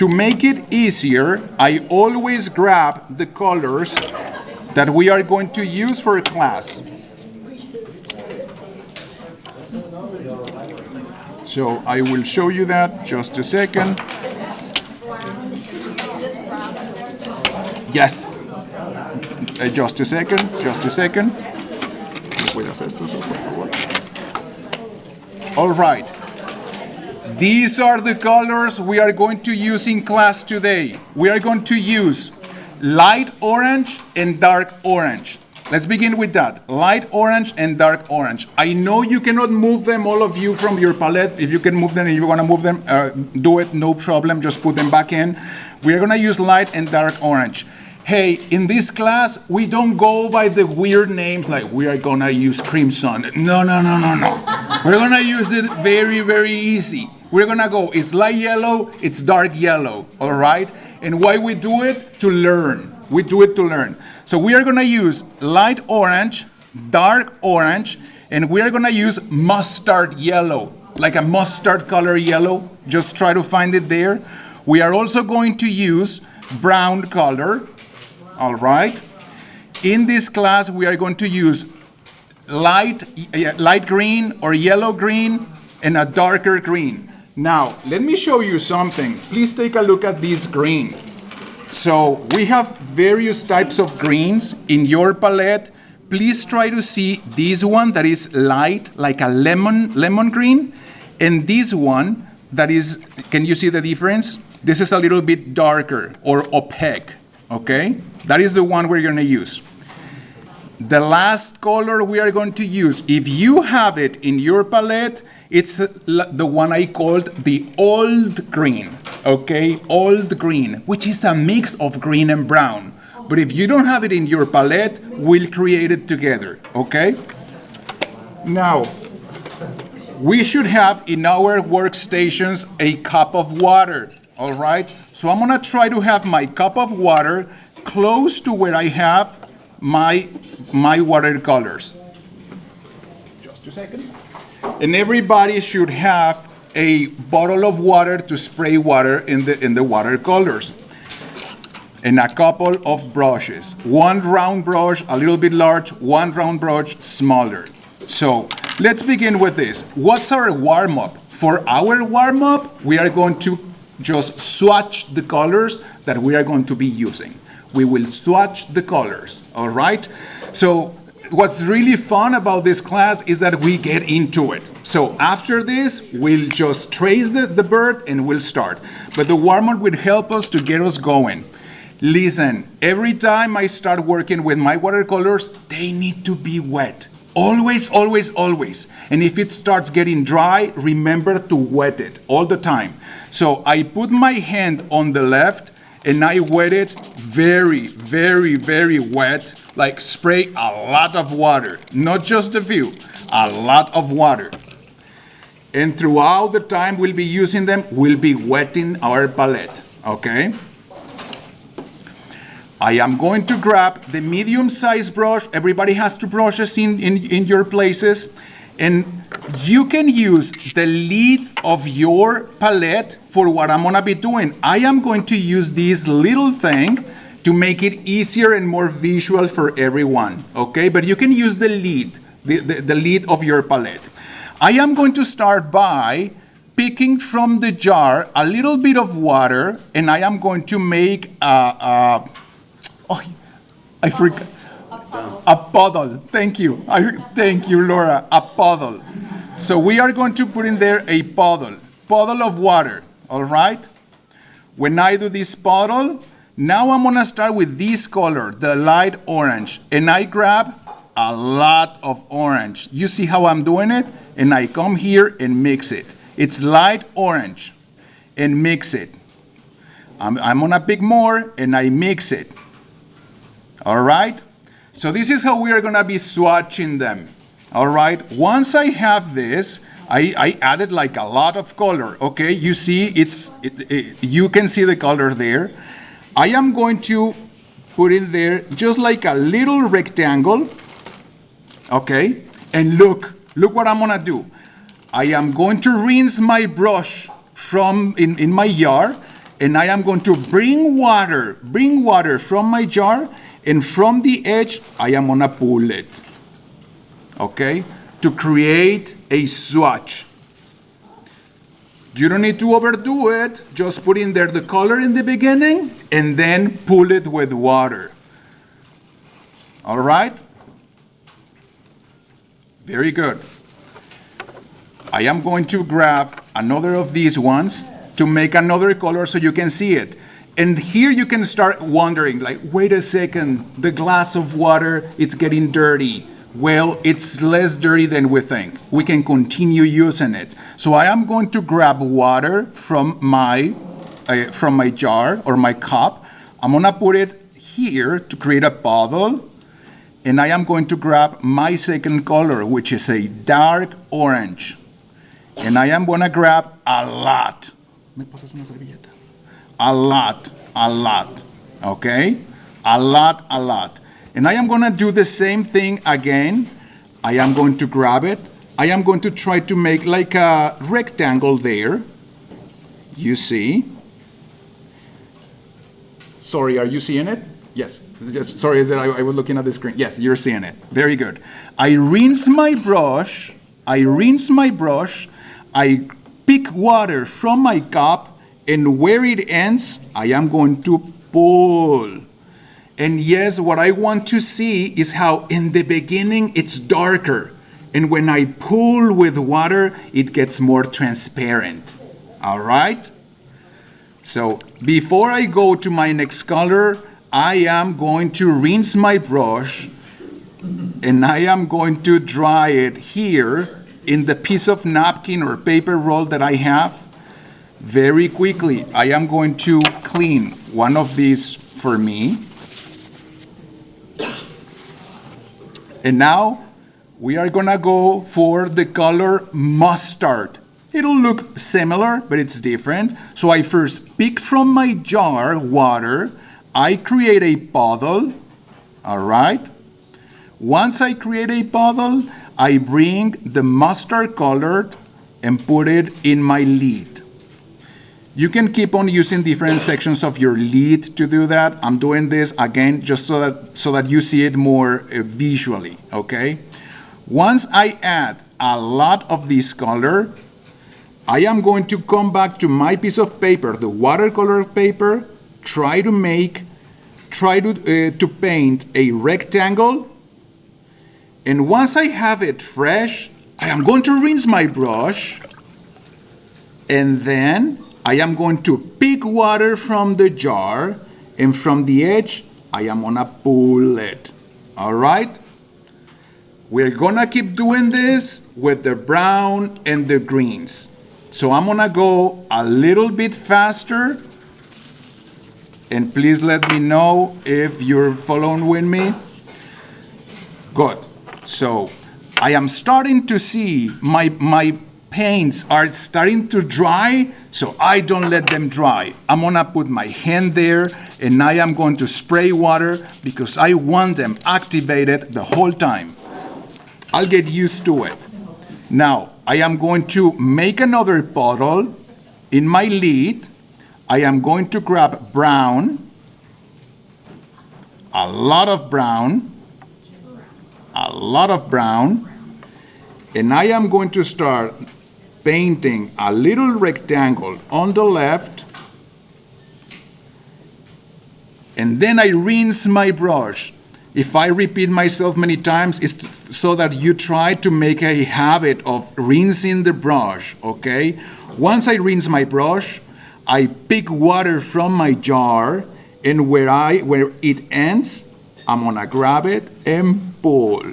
To make it easier, I always grab the colors that we are going to use for class. So I will show you that just a second. Yes. Just a second. All right. These are the colors we are going to use in class today. We are going to use light orange and dark orange. Let's begin with that. Light orange and dark orange. I know you cannot move them, all of you, from your palette. If you can move them, if you want to move them, do it, no problem. Just put them back in. We are going to use light and dark orange. Hey, in this class, we don't go by the weird names like we are going to use crimson. No. We're going to use it very, very easy. We're going to go, it's light yellow, it's dark yellow, all right? And why we do it? To learn. We do it to learn. So we are going to use light orange, dark orange, and we are going to use mustard yellow, like a mustard color yellow. Just try to find it there. We are also going to use brown color, all right? In this class, we are going to use light green or yellow green and a darker green. Now, let me show you something. Please take a look at this green. So we have various types of greens in your palette. Please try to see this one that is light, like a lemon green, and this one that is, can you see the difference? This is a little bit darker or opaque, okay? That is the one we're gonna use. The last color we are going to use, if you have it in your palette, it's the one I called the old green, okay? Old green, which is a mix of green and brown. But if you don't have it in your palette, we'll create it together, okay? Now, we should have in our workstations a cup of water, all right? So I'm gonna try to have my cup of water close to where I have my watercolors. Just a second. And everybody should have a bottle of water to spray water in the watercolors. And a couple of brushes. One round brush, a little bit large, one round brush, smaller. So let's begin with this. What's our warm-up? For our warm-up, we are going to just swatch the colors that we are going to be using. We will swatch the colors, all right? So what's really fun about this class is that we get into it. So after this, we'll just trace the bird and we'll start. But the warm-up will help us to get us going. Listen, every time I start working with my watercolors, they need to be wet. Always, always, always. And if it starts getting dry, remember to wet it all the time. So I put my hand on the left and I wet it very, very, very wet, like spray a lot of water, not just a few, a lot of water. And throughout the time we'll be using them, we'll be wetting our palette, okay? I am going to grab the medium-sized brush. Everybody has two brushes in your places. And you can use the lid of your palette for what I'm gonna be doing. I am going to use this little thing to make it easier and more visual for everyone, okay? But you can use the lid, the lid of your palette. I am going to start by picking from the jar a little bit of water, and I am going to make I forgot. A puddle. Thank you. Thank you, Laura. A puddle. So we are going to put in there a puddle of water. All right? When I do this puddle, now I'm going to start with this color, the light orange. And I grab a lot of orange. You see how I'm doing it? And I come here and mix it. It's light orange. And mix it. I'm going to pick more and I mix it. All right? So this is how we are going to be swatching them. All right? Once I have this, I added like a lot of color. Okay? You see, you can see the color there. I am going to put in there just like a little rectangle. Okay? And look what I'm going to do. I am going to rinse my brush from in my jar, and I am going to bring water from my jar, and from the edge, I am gonna pull it, okay, to create a swatch. You don't need to overdo it. Just put in there the color in the beginning and then pull it with water. All right? Very good. I am going to grab another of these ones to make another color so you can see it. And here you can start wondering, like, wait a second, the glass of water, it's getting dirty. Well, it's less dirty than we think. We can continue using it. So I am going to grab water from my jar or my cup. I'm gonna put it here to create a bottle. And I am going to grab my second color, which is a dark orange. And I am gonna grab a lot. A lot, okay? A lot. And I am gonna do the same thing again. I am going to grab it. I am going to try to make like a rectangle there. You see? Sorry, are you seeing it? Yes. Sorry, I was looking at the screen. Yes, you're seeing it. Very good. I rinse my brush. I pick water from my cup, and where it ends, I am going to pull. And yes, what I want to see is how in the beginning it's darker. And when I pull with water, it gets more transparent. All right? So before I go to my next color, I am going to rinse my brush and I am going to dry it here in the piece of napkin or paper roll that I have. Very quickly, I am going to clean one of these for me. And now we are gonna go for the color mustard. It'll look similar, but it's different. So I first pick from my jar water. I create a puddle, all right? Once I create a puddle, I bring the mustard colored and put it in my lid. You can keep on using different sections of your lid to do that. I'm doing this again just so that you see it more visually, okay? Once I add a lot of this color, I am going to come back to my piece of paper, the watercolor paper, try to paint a rectangle. And once I have it fresh, I am going to rinse my brush, and then I am going to pick water from the jar, and from the edge, I am gonna pull it. All right? We're gonna keep doing this with the brown and the greens. So I'm gonna go a little bit faster, and please let me know if you're following with me. Good. So I am starting to see my paints are starting to dry, so I don't let them dry. I'm gonna put my hand there and I am going to spray water because I want them activated the whole time. I'll get used to it. Now, I am going to make another puddle in my lid. I am going to grab brown, a lot of brown, and I am going to start painting a little rectangle on the left, and then I rinse my brush. If I repeat myself many times, it's so that you try to make a habit of rinsing the brush, okay? Once I rinse my brush, I pick water from my jar, and where it ends, I'm gonna grab it and pull.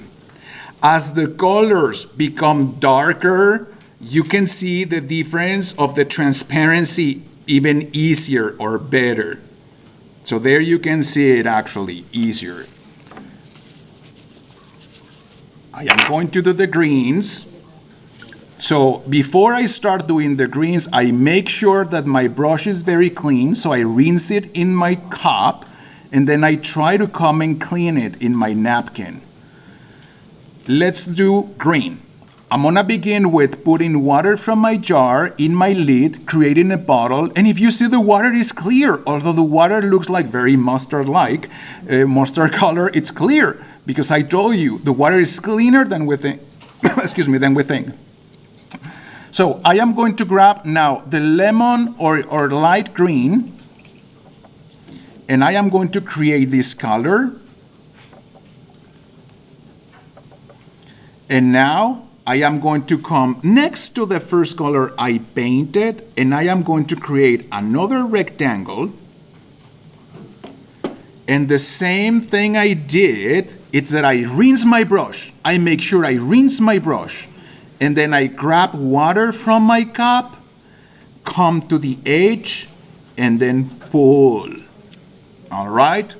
As the colors become darker, you can see the difference of the transparency even easier or better. So there you can see it actually easier. I am going to do the greens. So before I start doing the greens, I make sure that my brush is very clean. So I rinse it in my cup, and then I try to come and clean it in my napkin. Let's do green. I'm gonna begin with putting water from my jar in my lid, creating a bottle, and if you see the water is clear, although the water looks like very mustard-like, mustard color, it's clear, because I told you, the water is cleaner than within, excuse me, than within. So I am going to grab now the lemon or light green, and I am going to create this color. And now I am going to come next to the first color I painted, and I am going to create another rectangle. And the same thing I did, it's that I rinse my brush. I make sure I rinse my brush. And then I grab water from my cup, come to the edge, and then pull. All right?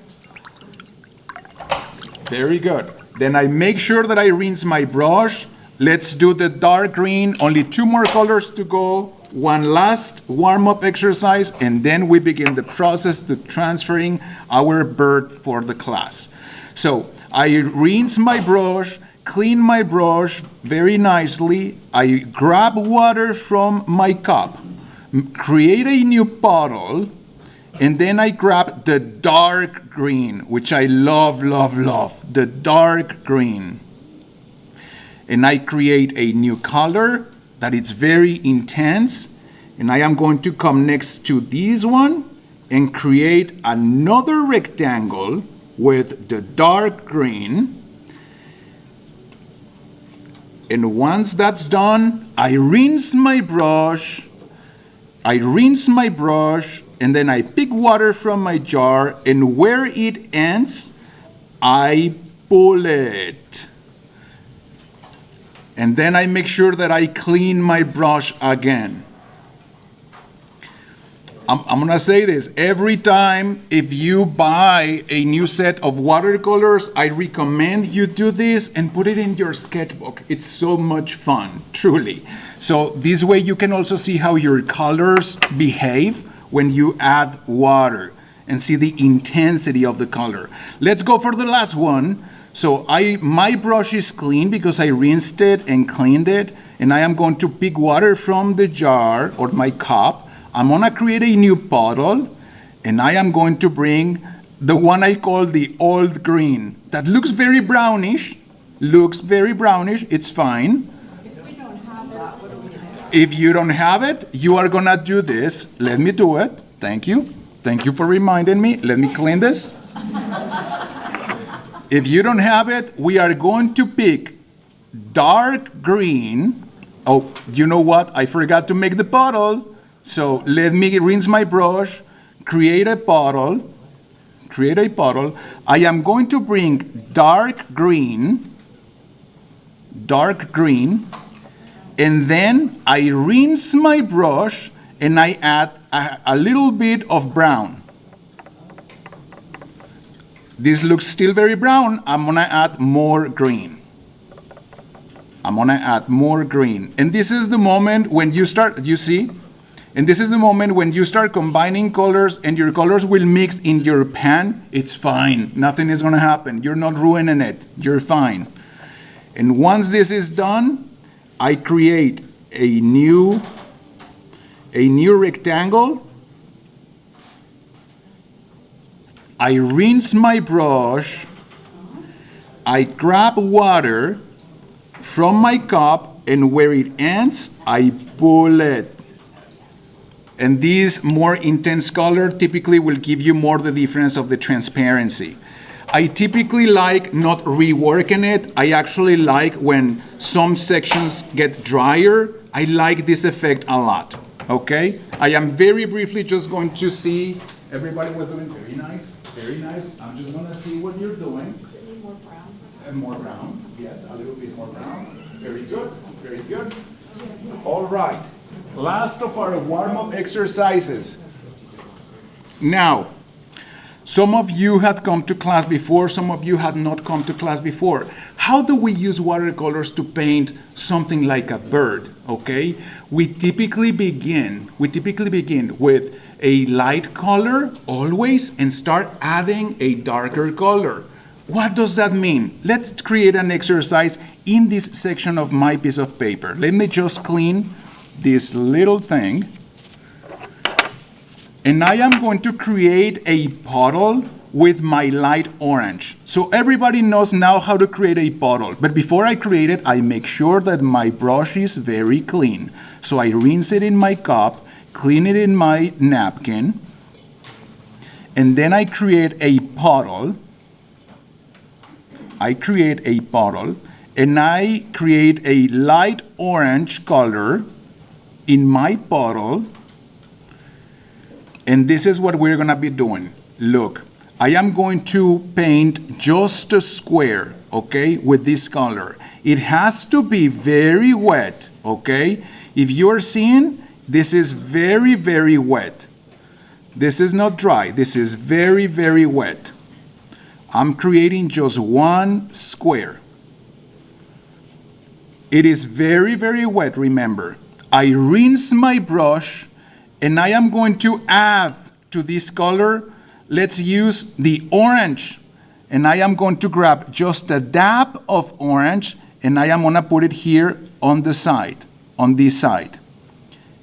Very good. Then I make sure that I rinse my brush. Let's do the dark green. Only 2 more colors to go. One last warm-up exercise, and then we begin the process to transferring our bird for the class. So I rinse my brush, clean my brush very nicely. I grab water from my cup, create a new bottle, and then I grab the dark green, which I love, love, love, the dark green. And I create a new color that it's very intense. And I am going to come next to this one and create another rectangle with the dark green. And once that's done, I rinse my brush, and then I pick water from my jar, and where it ends, I pull it. And then I make sure that I clean my brush again. I'm gonna say this, every time if you buy a new set of watercolors, I recommend you do this and put it in your sketchbook. It's so much fun, truly. So this way you can also see how your colors behave when you add water and see the intensity of the color. Let's go for the last one. So my brush is clean because I rinsed it and cleaned it, and I am going to pick water from the jar or my cup. I'm gonna create a new bottle, and I am going to bring the one I call the old green. That looks very brownish, it's fine. If you don't have it, you are gonna do this. Let me do it, thank you. Thank you for reminding me, let me clean this. If you don't have it, we are going to pick dark green. Oh, you know what? I forgot to make the bottle. So let me rinse my brush, create a bottle. I am going to bring dark green, and then I rinse my brush and I add a little bit of brown. This looks still very brown. I'm gonna add more green. And this is the moment when you start, you see? And this is the moment when you start combining colors and your colors will mix in your pan. It's fine, nothing is gonna happen. You're not ruining it, you're fine. And once this is done, I create a new rectangle. I rinse my brush, I grab water from my cup, and where it ends, I pull it. And this more intense color typically will give you more the difference of the transparency. I typically like not reworking it. I actually like when some sections get drier. I like this effect a lot, okay? I am very briefly just going to see, everybody was doing very nice. Very nice. I'm just going to see what you're doing. More brown. More brown. Yes, a little bit more brown. Very good. Very good. All right. Last of our warm-up exercises. Now, some of you had come to class before, some of you had not come to class before. How do we use watercolors to paint something like a bird, okay? We typically begin with a light color always and start adding a darker color. What does that mean? Let's create an exercise in this section of my piece of paper. Let me just clean this little thing. And I am going to create a puddle with my light orange. So everybody knows now how to create a puddle. But before I create it, I make sure that my brush is very clean. So I rinse it in my cup, clean it in my napkin, and then I create a puddle. And I create a light orange color in my puddle. And this is what we're going to be doing. Look, I am going to paint just a square, okay, with this color. It has to be very wet, okay? If you're seeing, this is very, very wet. This is not dry. This is very, very wet. I'm creating just one square. It is very, very wet, remember. I rinse my brush, and I am going to add to this color, let's use the orange. And I am going to grab just a dab of orange, and I am going to put it here on the side, on this side,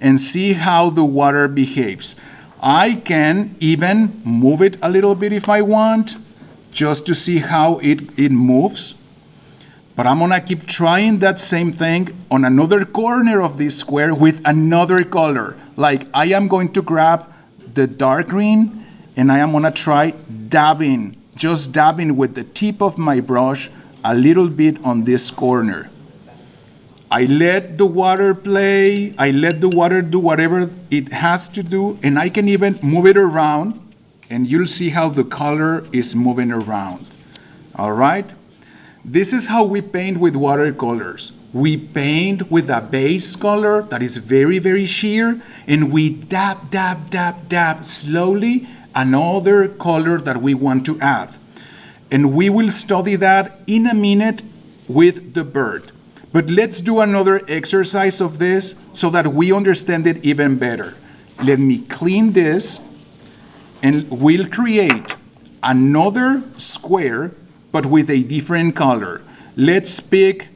and see how the water behaves. I can even move it a little bit if I want, just to see how it moves. But I'm gonna keep trying that same thing on another corner of this square with another color. Like I am going to grab the dark green and I am gonna try dabbing, just dabbing with the tip of my brush a little bit on this corner. I let the water play, I let the water do whatever it has to do, and I can even move it around, and you'll see how the color is moving around. All right? This is how we paint with watercolors. We paint with a base color that is very, very sheer, and we dab, dab, dab, dab slowly another color that we want to add. And we will study that in a minute with the bird. But let's do another exercise of this so that we understand it even better. Let me clean this, and we'll create another square, but with a different color. Let's pick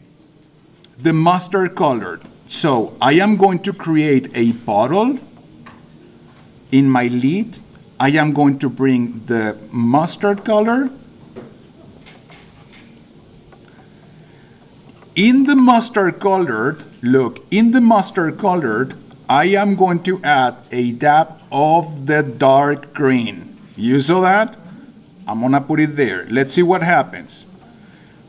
the mustard color. So I am going to create a bottle in my lid. I am going to bring the mustard color. In the mustard colored, look, in the mustard colored, I am going to add a dab of the dark green. You saw that? I'm gonna put it there. Let's see what happens.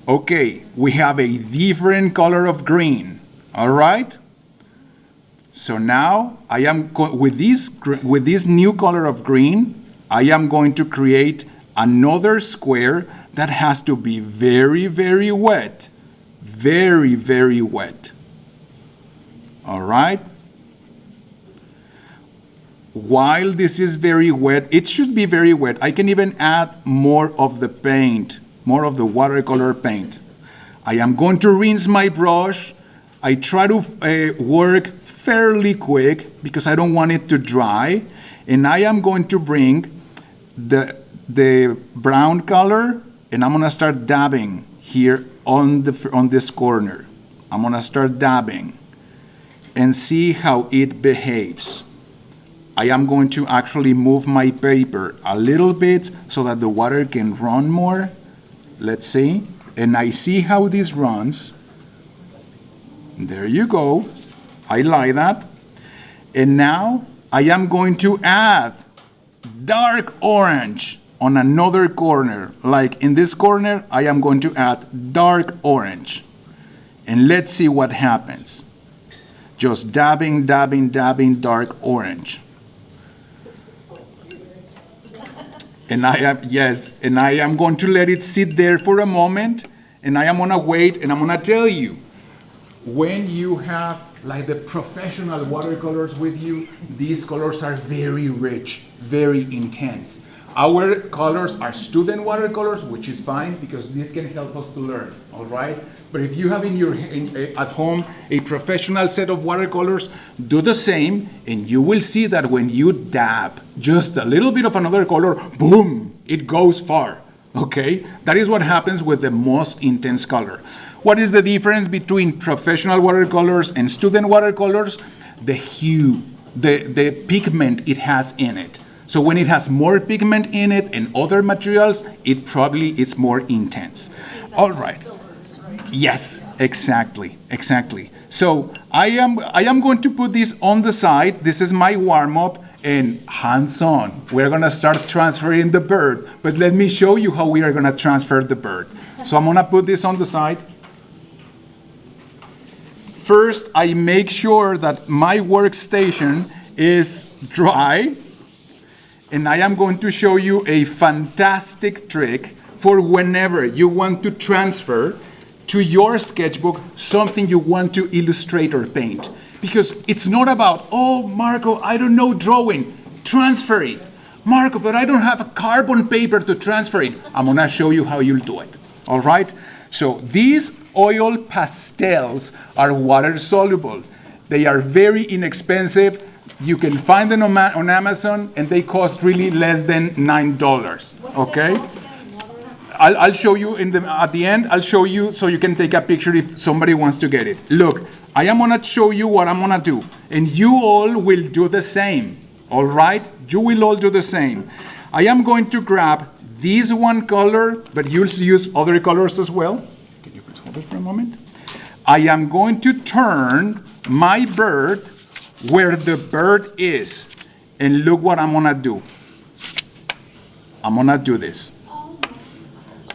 Okay, we have a different color of green. All right? So now I am with this new color of green, I am going to create another square that has to be very, very wet. Very, very wet. All right? While this is very wet, it should be very wet. I can even add more of the paint, more of the watercolor paint. I am going to rinse my brush. I try to work fairly quick because I don't want it to dry. And I am going to bring the brown color, and I'm gonna start dabbing here on this corner. I'm gonna start dabbing and see how it behaves. I am going to actually move my paper a little bit so that the water can run more. Let's see. And I see how this runs. There you go. I like that. And now I am going to add dark orange on another corner. Like in this corner, I am going to add dark orange. And let's see what happens. Just dabbing, dabbing, dabbing dark orange. And I am going to let it sit there for a moment, and I am gonna wait, and I'm gonna tell you, when you have like the professional watercolors with you, these colors are very rich, very intense. Our colors are student watercolors, which is fine because this can help us to learn, all right? But if you have at home a professional set of watercolors, do the same, and you will see that when you dab just a little bit of another color, boom, it goes far, okay? That is what happens with the most intense color. What is the difference between professional watercolors and student watercolors? The hue, the pigment it has in it. So when it has more pigment in it and other materials, it probably is more intense. All right. Yes, exactly. So I am going to put this on the side. This is my warm-up, and hands-on. We're gonna start transferring the bird, but let me show you how we are gonna transfer the bird. So I'm gonna put this on the side. First, I make sure that my workstation is dry, and I am going to show you a fantastic trick for whenever you want to transfer to your sketchbook something you want to illustrate or paint. Because it's not about, oh, Marco, I don't know drawing, transfer it. Marco, but I don't have a carbon paper to transfer it. I'm gonna show you how you'll do it, all right? So these oil pastels are water soluble. They are very inexpensive. You can find them on Amazon, and they cost really less than $9, okay? I'll show you at the end. I'll show you so you can take a picture if somebody wants to get it. Look, I am gonna show you what I'm gonna do, and you all will do the same, all right? You will all do the same. I am going to grab this one color, but you'll use other colors as well. Can you please hold it for a moment? I am going to turn my bird where the bird is, and look what I'm gonna do. I'm gonna do this.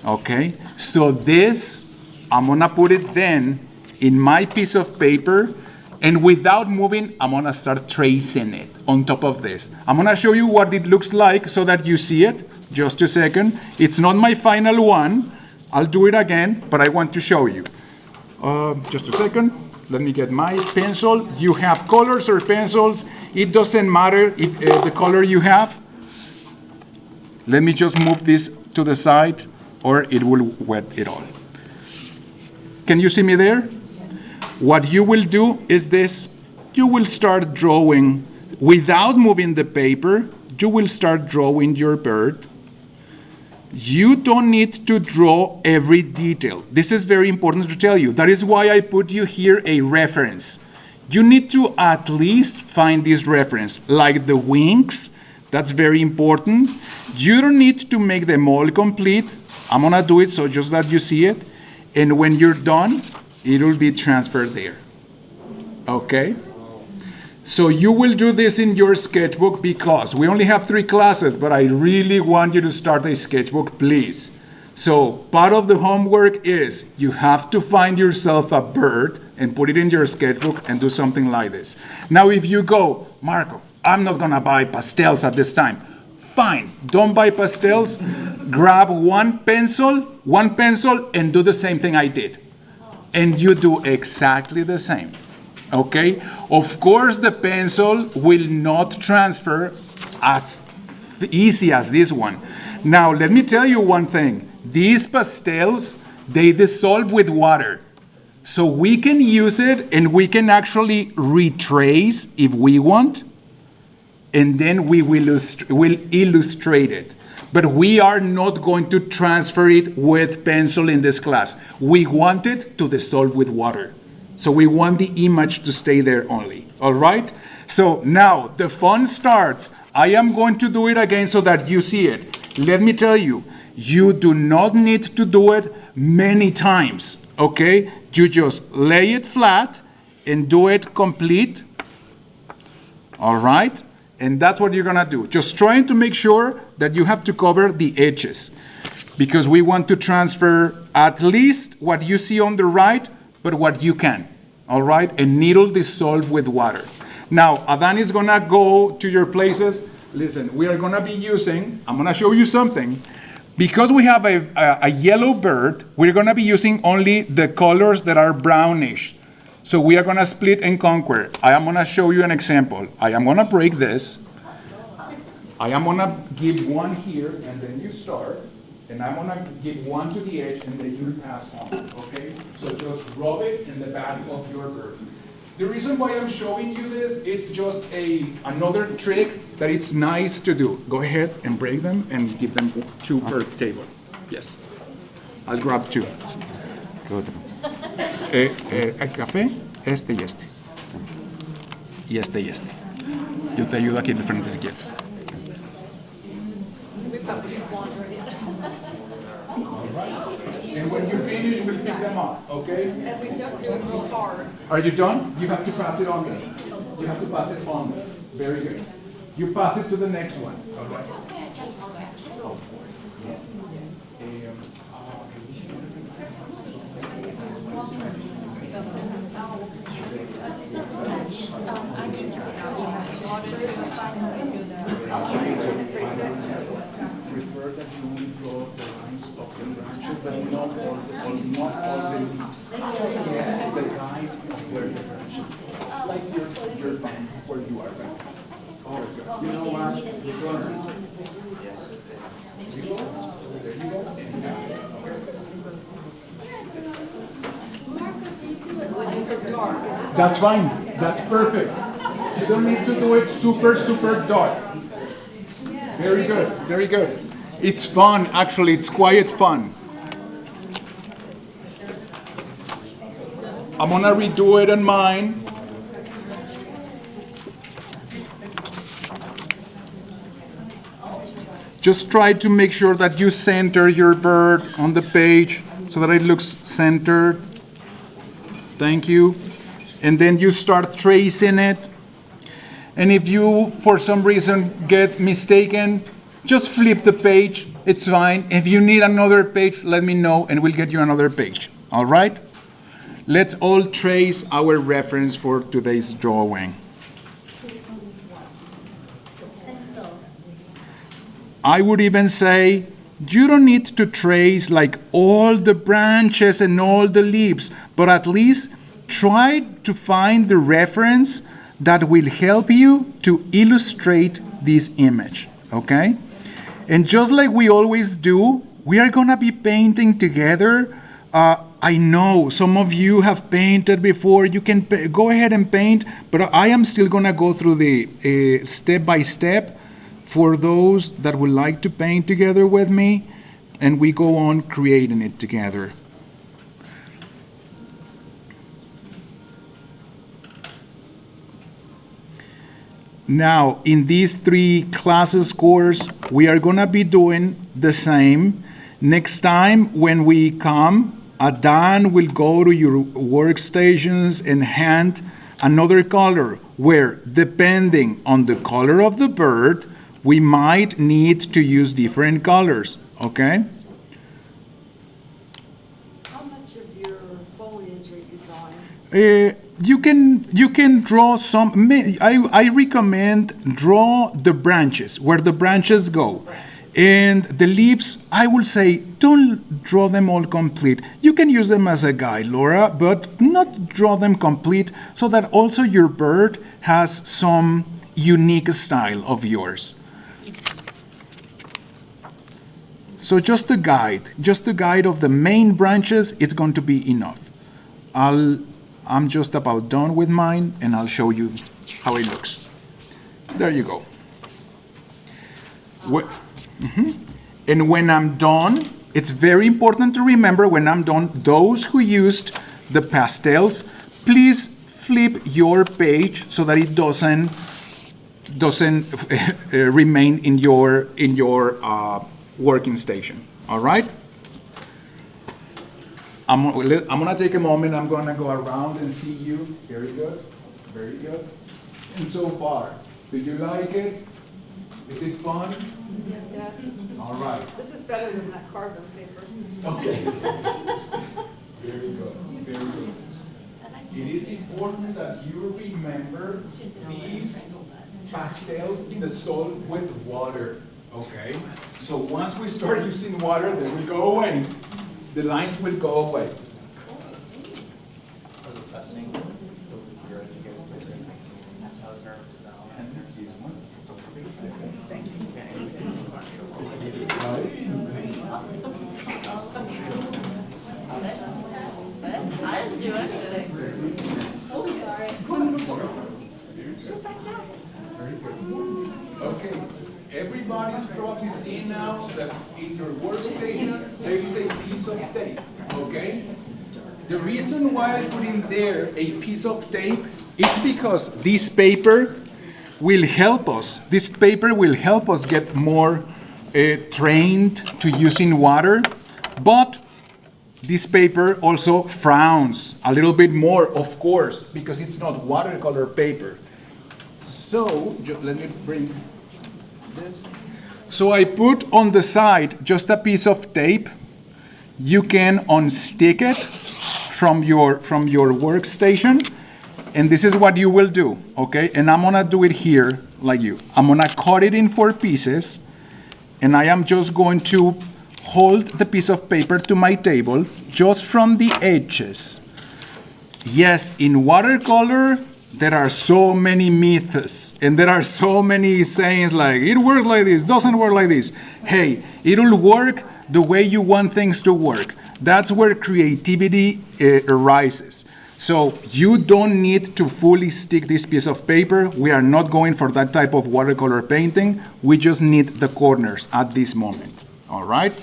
Okay, so this, I'm gonna put it then in my piece of paper, and without moving, I'm gonna start tracing it on top of this. I'm gonna show you what it looks like so that you see it. Just a second. It's not my final one. I'll do it again, but I want to show you. Just a second. Let me get my pencil. You have colors or pencils. It doesn't matter if the color you have. Let me just move this to the side, or it will wet it all. Can you see me there? What you will do is this. You will start drawing without moving the paper. You will start drawing your bird. You don't need to draw every detail. This is very important to tell you. That is why I put you here a reference. You need to at least find this reference, like the wings. That's very important. You don't need to make them all complete. I'm gonna do it so just that you see it. And when you're done, it will be transferred there. Okay? So you will do this in your sketchbook because we only have 3 classes, but I really want you to start a sketchbook, please. So part of the homework is you have to find yourself a bird and put it in your sketchbook and do something like this. Now if you go, Marco, I'm not gonna buy pastels at this time. Fine, don't buy pastels. Grab one pencil, and do the same thing I did. And you do exactly the same. Okay? Of course, the pencil will not transfer as easy as this one. Now, let me tell you one thing. These pastels, they dissolve with water. So we can use it, and we can actually retrace if we want, and then we will illustrate it. But we are not going to transfer it with pencil in this class. We want it to dissolve with water. So we want the image to stay there only, all right? So now the fun starts. I am going to do it again so that you see it. Let me tell you, you do not need to do it many times, okay? You just lay it flat and do it complete, all right? And that's what you're gonna do. Just trying to make sure that you have to cover the edges because we want to transfer at least what you see on the right, but what you can, all right? And needle dissolve with water. Now, Adan is gonna go to your places. Listen, we are gonna be using, I'm gonna show you something. Because we have a yellow bird, we're gonna be using only the colors that are brownish. So we are gonna split and conquer. I am gonna show you an example. I am gonna break this. I am gonna give one here, and then you start. And I'm gonna give one to the edge, and then you pass on, okay? So just rub it in the back of your bird. The reason why I'm showing you this, it's just another trick that it's nice to do. Go ahead and break them and give them 2 per table. Yes. I'll grab two. Good. El café, este y este. Y este y este. Yo te ayudo aquí en el frente si quieres. And when you finish, we'll pick them up, okay? And we don't do it real hard. Are you done? You have to pass it on then. You have to pass it on then. Very good. You pass it to the next one. Okay. Prefer that you only draw the lines of the branches, but not all the leaves. The line of where the branches, like your fence where you are right. Oh, good. You know what? You're gonna. There you go. There you go. And pass it. That's fine. That's perfect. You don't need to do it super dark. Very good. Very good. It's fun, actually. It's quite fun. I'm gonna redo it on mine. Just try to make sure that you center your bird on the page so that it looks centered. Thank you. And then you start tracing it. And if you, for some reason, get mistaken, just flip the page. It's fine. If you need another page, let me know and we'll get you another page. All right? Let's all trace our reference for today's drawing. I would even say you don't need to trace like all the branches and all the leaves, but at least try to find the reference that will help you to illustrate this image, okay? And just like we always do, we are gonna be painting together. I know some of you have painted before. You can go ahead and paint, but I am still gonna go through the step by step for those that would like to paint together with me, and we go on creating it together. Now, in these 3 classes course, we are gonna be doing the same. Next time when we come, Dan will go to your workstations and hand another color where, depending on the color of the bird, we might need to use different colors, okay? How much of your foliage are you drawing? You can draw some. I recommend draw the branches where the branches go, and the leaves. I will say don't draw them all complete. You can use them as a guide, Laura, but not draw them complete, so that also your bird has some unique style of yours. So just the guide of the main branches, it's going to be enough. I'm just about done with mine, and I'll show you how it looks. There you go. And when I'm done, it's very important to remember when I'm done, those who used the pastels, please flip your page so that it doesn't remain in your working station. All right? I'm gonna take a moment. I'm gonna go around and see you. Very good. Very good. And so far, do you like it? Is it fun? Yes. All right. This is better than that carbon paper. Okay. Very good. Very good. It is important that you remember these pastels dissolve with water. Okay? So once we start using water, they will go away. The lines will go away. I didn't do anything. Very good. Okay. Everybody's probably seeing now that in your workstation there is a piece of tape, okay? The reason why I put in there a piece of tape is because this paper will help us. This paper will help us get more trained to using water, but this paper also frowns a little bit more, of course, because it's not watercolor paper. So, let me bring this. So I put on the side just a piece of tape. You can unstick it from your workstation, and this is what you will do, okay? And I'm gonna do it here like you. I'm gonna cut it in 4 pieces, and I am just going to hold the piece of paper to my table just from the edges. Yes, in watercolor, there are so many myths, and there are so many sayings like, it works like this, doesn't work like this. Hey, it'll work the way you want things to work. That's where creativity arises. So you don't need to fully stick this piece of paper. We are not going for that type of watercolor painting. We just need the corners at this moment, all right?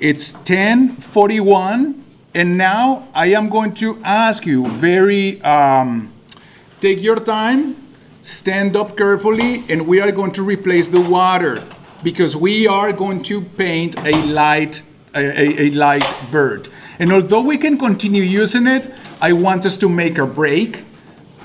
It's 10:41, and now I am going to ask you take your time, stand up carefully, and we are going to replace the water because we are going to paint a light bird. And although we can continue using it, I want us to make a break,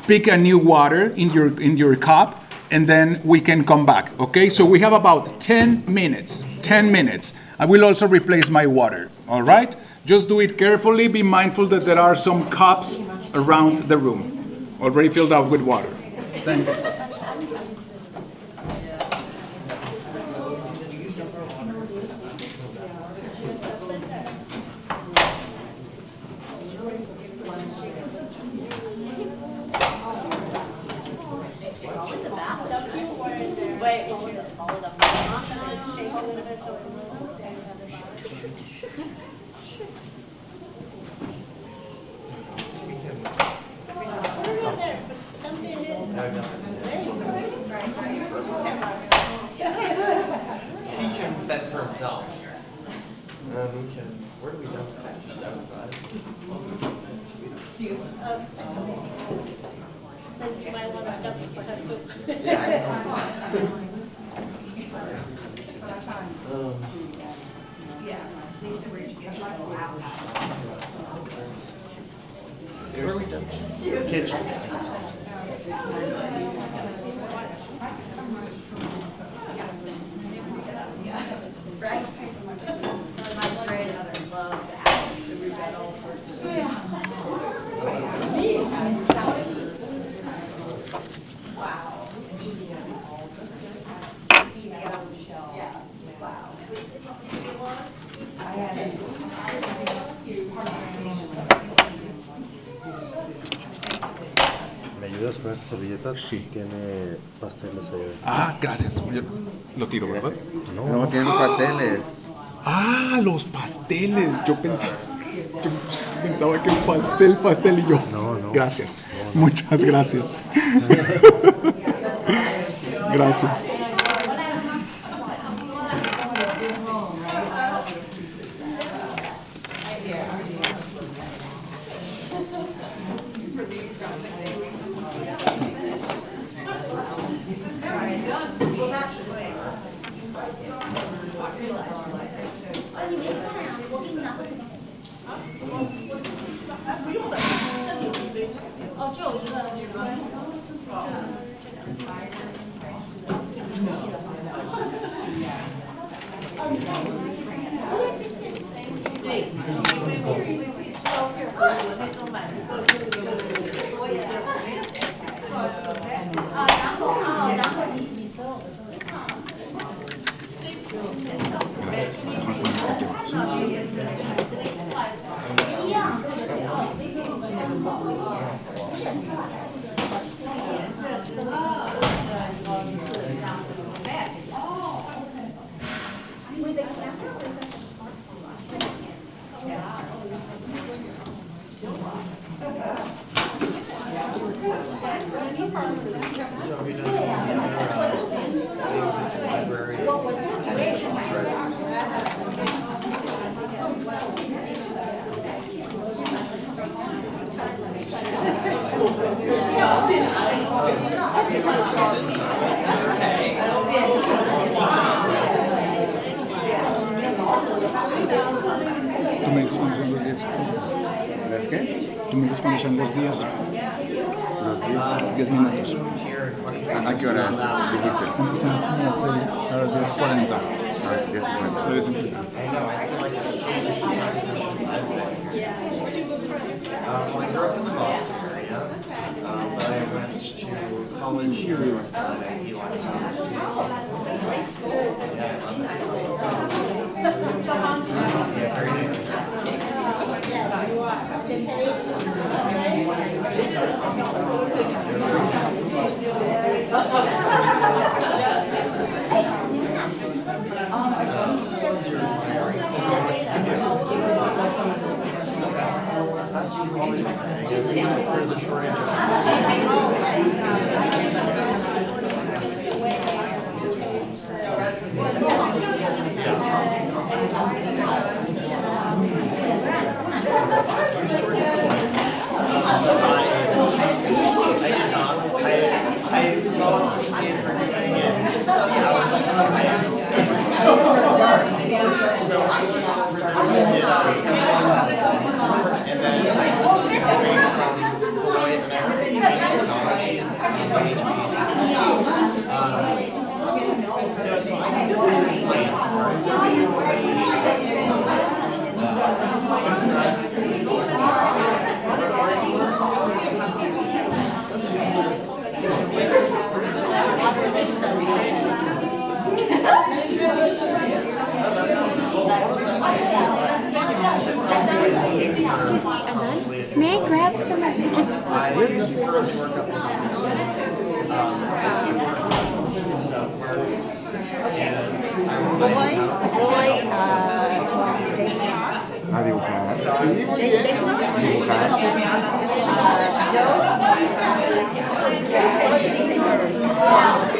pick a new water in your cup, and then we can come back, okay? So we have about 10 minutes, 10 minutes. I will also replace my water, all right? Just do it carefully. Be mindful that there are some cups around the room, already filled up with water. Thank you. He can set for himself. Where do we go? Just outside. You might want to dump it for her too. Where are we done? Kitchen. Right? My grandmother loved apples. We got all sorts of. Wow. And she did all the. She got on the shelf. Yeah. Wow. I had. ¿Me ayudas con esta servilleta? Sí. Tiene pasteles ahí. Ah, gracias. Yo lo tiro, ¿verdad? No, tiene pasteles. Ah, los pasteles. Yo pensaba que un pastel y yo. No. Gracias. Muchas gracias. Gracias. ¿Tú me dices cuándo son los días? ¿Las qué? ¿Tú me dices cuándo son los días? Los 10. 10 minutos. ¿A qué horas dijiste? Empiezan a las 10:40. A 10:50. 10:50. Well, I grew up in the Boston area, but I went to college here in North Carolina at Eli College. Yeah, very nice. There's a shortage May I grab some of just A dibujar. Sí, muy bien. Dibujar.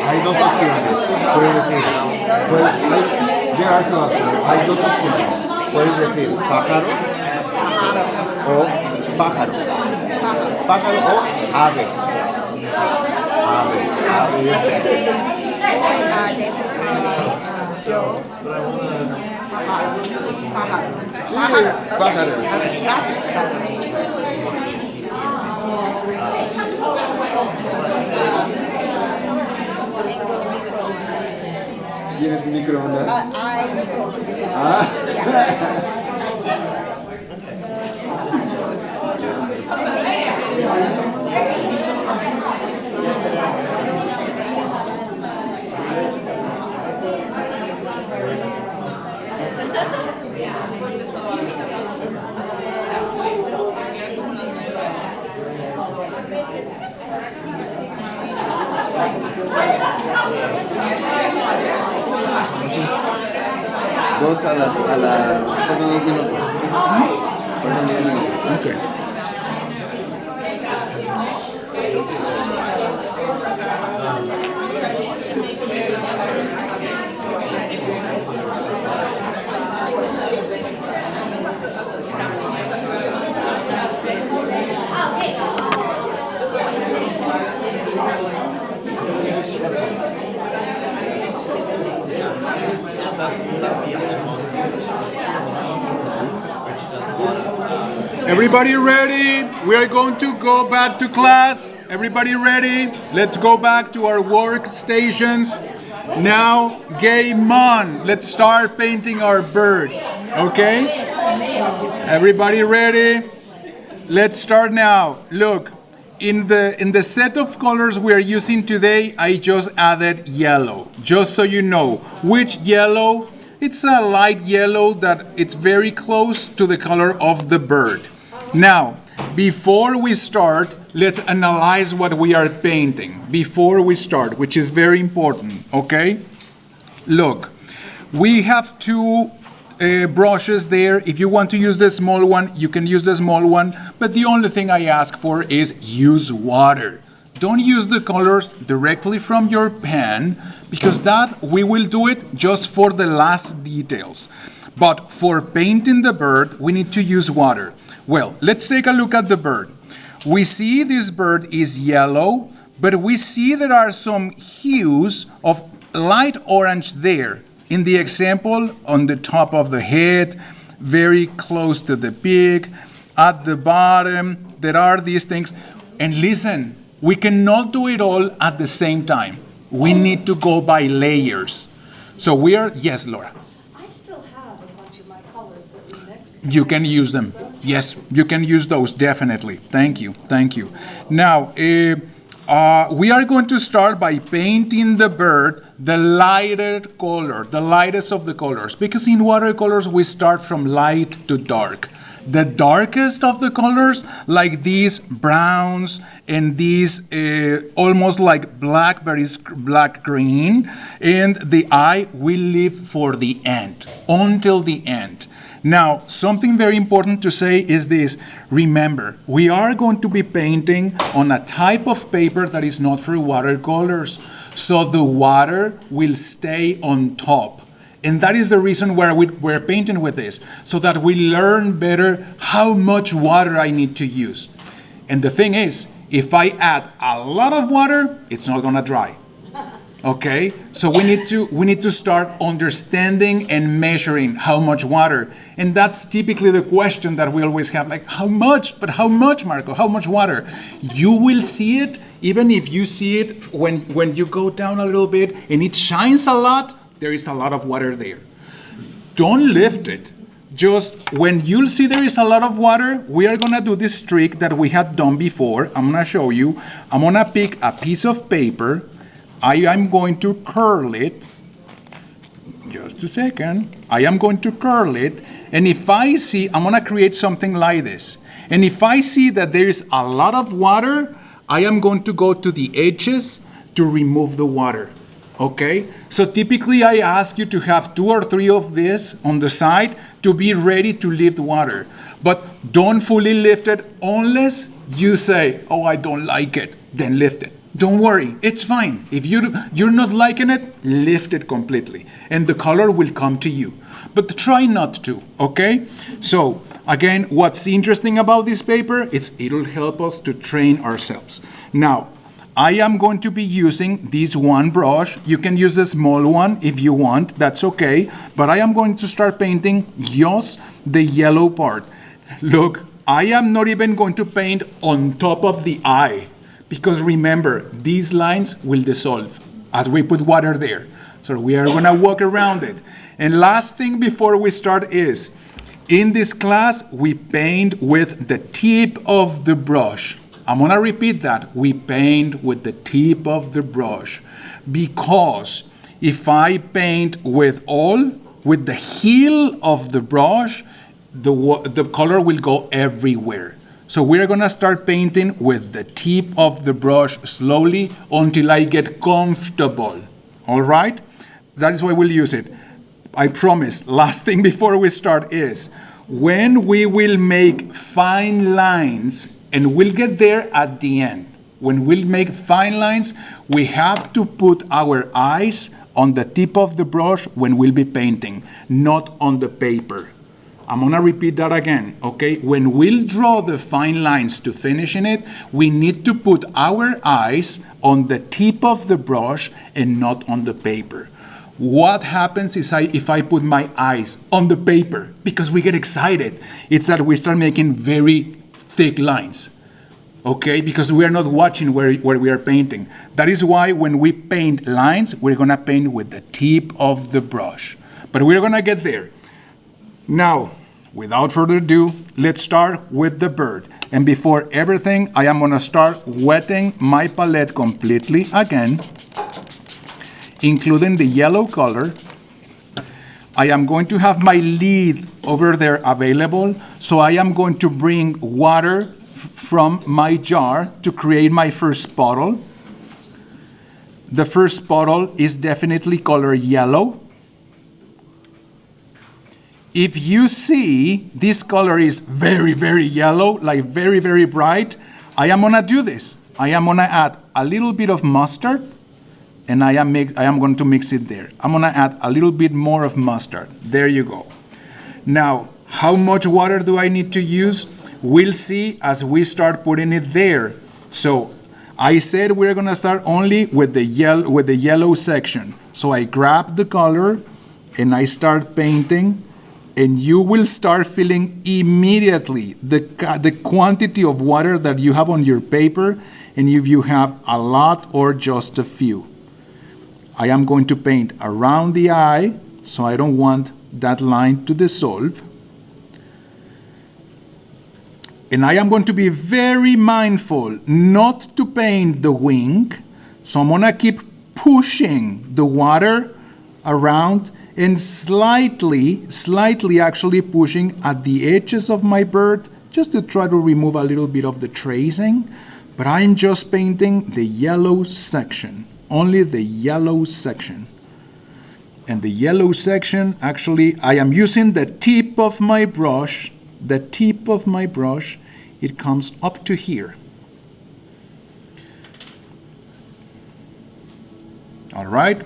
Hay dos opciones. Puedes decir. There are two options. Hay dos opciones. Puedes decir pájaro o pájaro. Pájaro o ave. Sí, pájaros. ¿Tienes microondas? Ah. Pasan 2 minutos. Pasan 10 minutos. Okay. Everybody ready? We are going to go back to class. Everybody ready? Let's go back to our workstations. Now, game on. Let's start painting our birds. Okay? Everybody ready? Let's start now. Look, in the set of colors we are using today, I just added yellow. Just so you know. Which yellow? It's a light yellow that it's very close to the color of the bird. Now, before we start, let's analyze what we are painting. Before we start, which is very important, okay? Look, we have two brushes there. If you want to use the small one, you can use the small one. But the only thing I ask for is use water. don't use the colors directly from your pen, because that we will do it just for the last details. But for painting the bird, we need to use water. Well, let's take a look at the bird. We see this bird is yellow, but we see there are some hues of light orange there. In the example, on the top of the head, very close to the beak, at the bottom, there are these things. And listen, we cannot do it all at the same time. We need to go by layers. So we are, yes, Laura. I still have a bunch of my colors that we mixed. You can use them. Yes, you can use those, definitely. Thank you, thank you. Now, we are going to start by painting the bird the lighter color, the lightest of the colors, because in watercolors we start from light to dark. The darkest of the colors, like these browns and these almost like blackberries, black green, and the eye will leave for the end, until the end. Now, something very important to say is this. Remember, we are going to be painting on a type of paper that is not for watercolors, so the water will stay on top. And that is the reason why we're painting with this, so that we learn better how much water I need to use. And the thing is, if I add a lot of water, it's not gonna dry. Okay? So we need to start understanding and measuring how much water. And that's typically the question that we always have, like, how much? But how much, Marco? How much water? You will see it, even if you see it when you go down a little bit and it shines a lot, there is a lot of water there. Don't lift it. Just when you'll see there is a lot of water, we are gonna do this trick that we had done before. I'm gonna show you. I'm gonna pick a piece of paper. I am going to curl it. Just a second. I am going to curl it. And if I see, I'm gonna create something like this. And if I see that there is a lot of water, I am going to go to the edges to remove the water. Okay, so typically I ask you to have 2 or 3 of this on the side to be ready to lift water. But don't fully lift it unless you say, oh, I don't like it, then lift it. Don't worry, it's fine. If you're not liking it, lift it completely. And the color will come to you. But try not to, okay? So, again, what's interesting about this paper is it'll help us to train ourselves. Now, I am going to be using this one brush. You can use the small one if you want, that's okay. But I am going to start painting just the yellow part. Look, I am not even going to paint on top of the eye, because remember, these lines will dissolve as we put water there. So we are gonna walk around it. And last thing before we start is, in this class, we paint with the tip of the brush. I'm gonna repeat that. We paint with the tip of the brush, because if I paint with the heel of the brush, the color will go everywhere. So we're gonna start painting with the tip of the brush slowly until I get comfortable. All right? That is why we'll use it. I promise, last thing before we start is, when we will make fine lines, and we'll get there at the end. When we'll make fine lines, we have to put our eyes on the tip of the brush when we'll be painting, not on the paper. I'm gonna repeat that again, okay? When we'll draw the fine lines to finishing it, we need to put our eyes on the tip of the brush and not on the paper. What happens is if I put my eyes on the paper, because we get excited, it's that we start making very thick lines, okay? Because we are not watching where we are painting. That is why when we paint lines, we're gonna paint with the tip of the brush. But we're gonna get there. Now, without further ado, let's start with the bird. And before everything, I am gonna start wetting my palette completely again, including the yellow color. I am going to have my lid over there available, so I am going to bring water from my jar to create my first bottle. The first bottle is definitely color yellow. If you see this color is very, very yellow, like very, very bright, I am gonna do this. I am gonna add a little bit of mustard, and I am going to mix it there. I'm gonna add a little bit more of mustard. There you go. Now, how much water do I need to use? We'll see as we start putting it there. So I said we're gonna start only with the yellow section. So I grab the color and I start painting, and you will start feeling immediately the quantity of water that you have on your paper, and if you have a lot or just a few. I am going to paint around the eye, so I don't want that line to dissolve. And I am going to be very mindful not to paint the wing, so I'm gonna keep pushing the water around and slightly actually pushing at the edges of my bird, just to try to remove a little bit of the tracing. But I'm just painting the yellow section, only the yellow section. And the yellow section, actually, I am using the tip of my brush, it comes up to here. All right,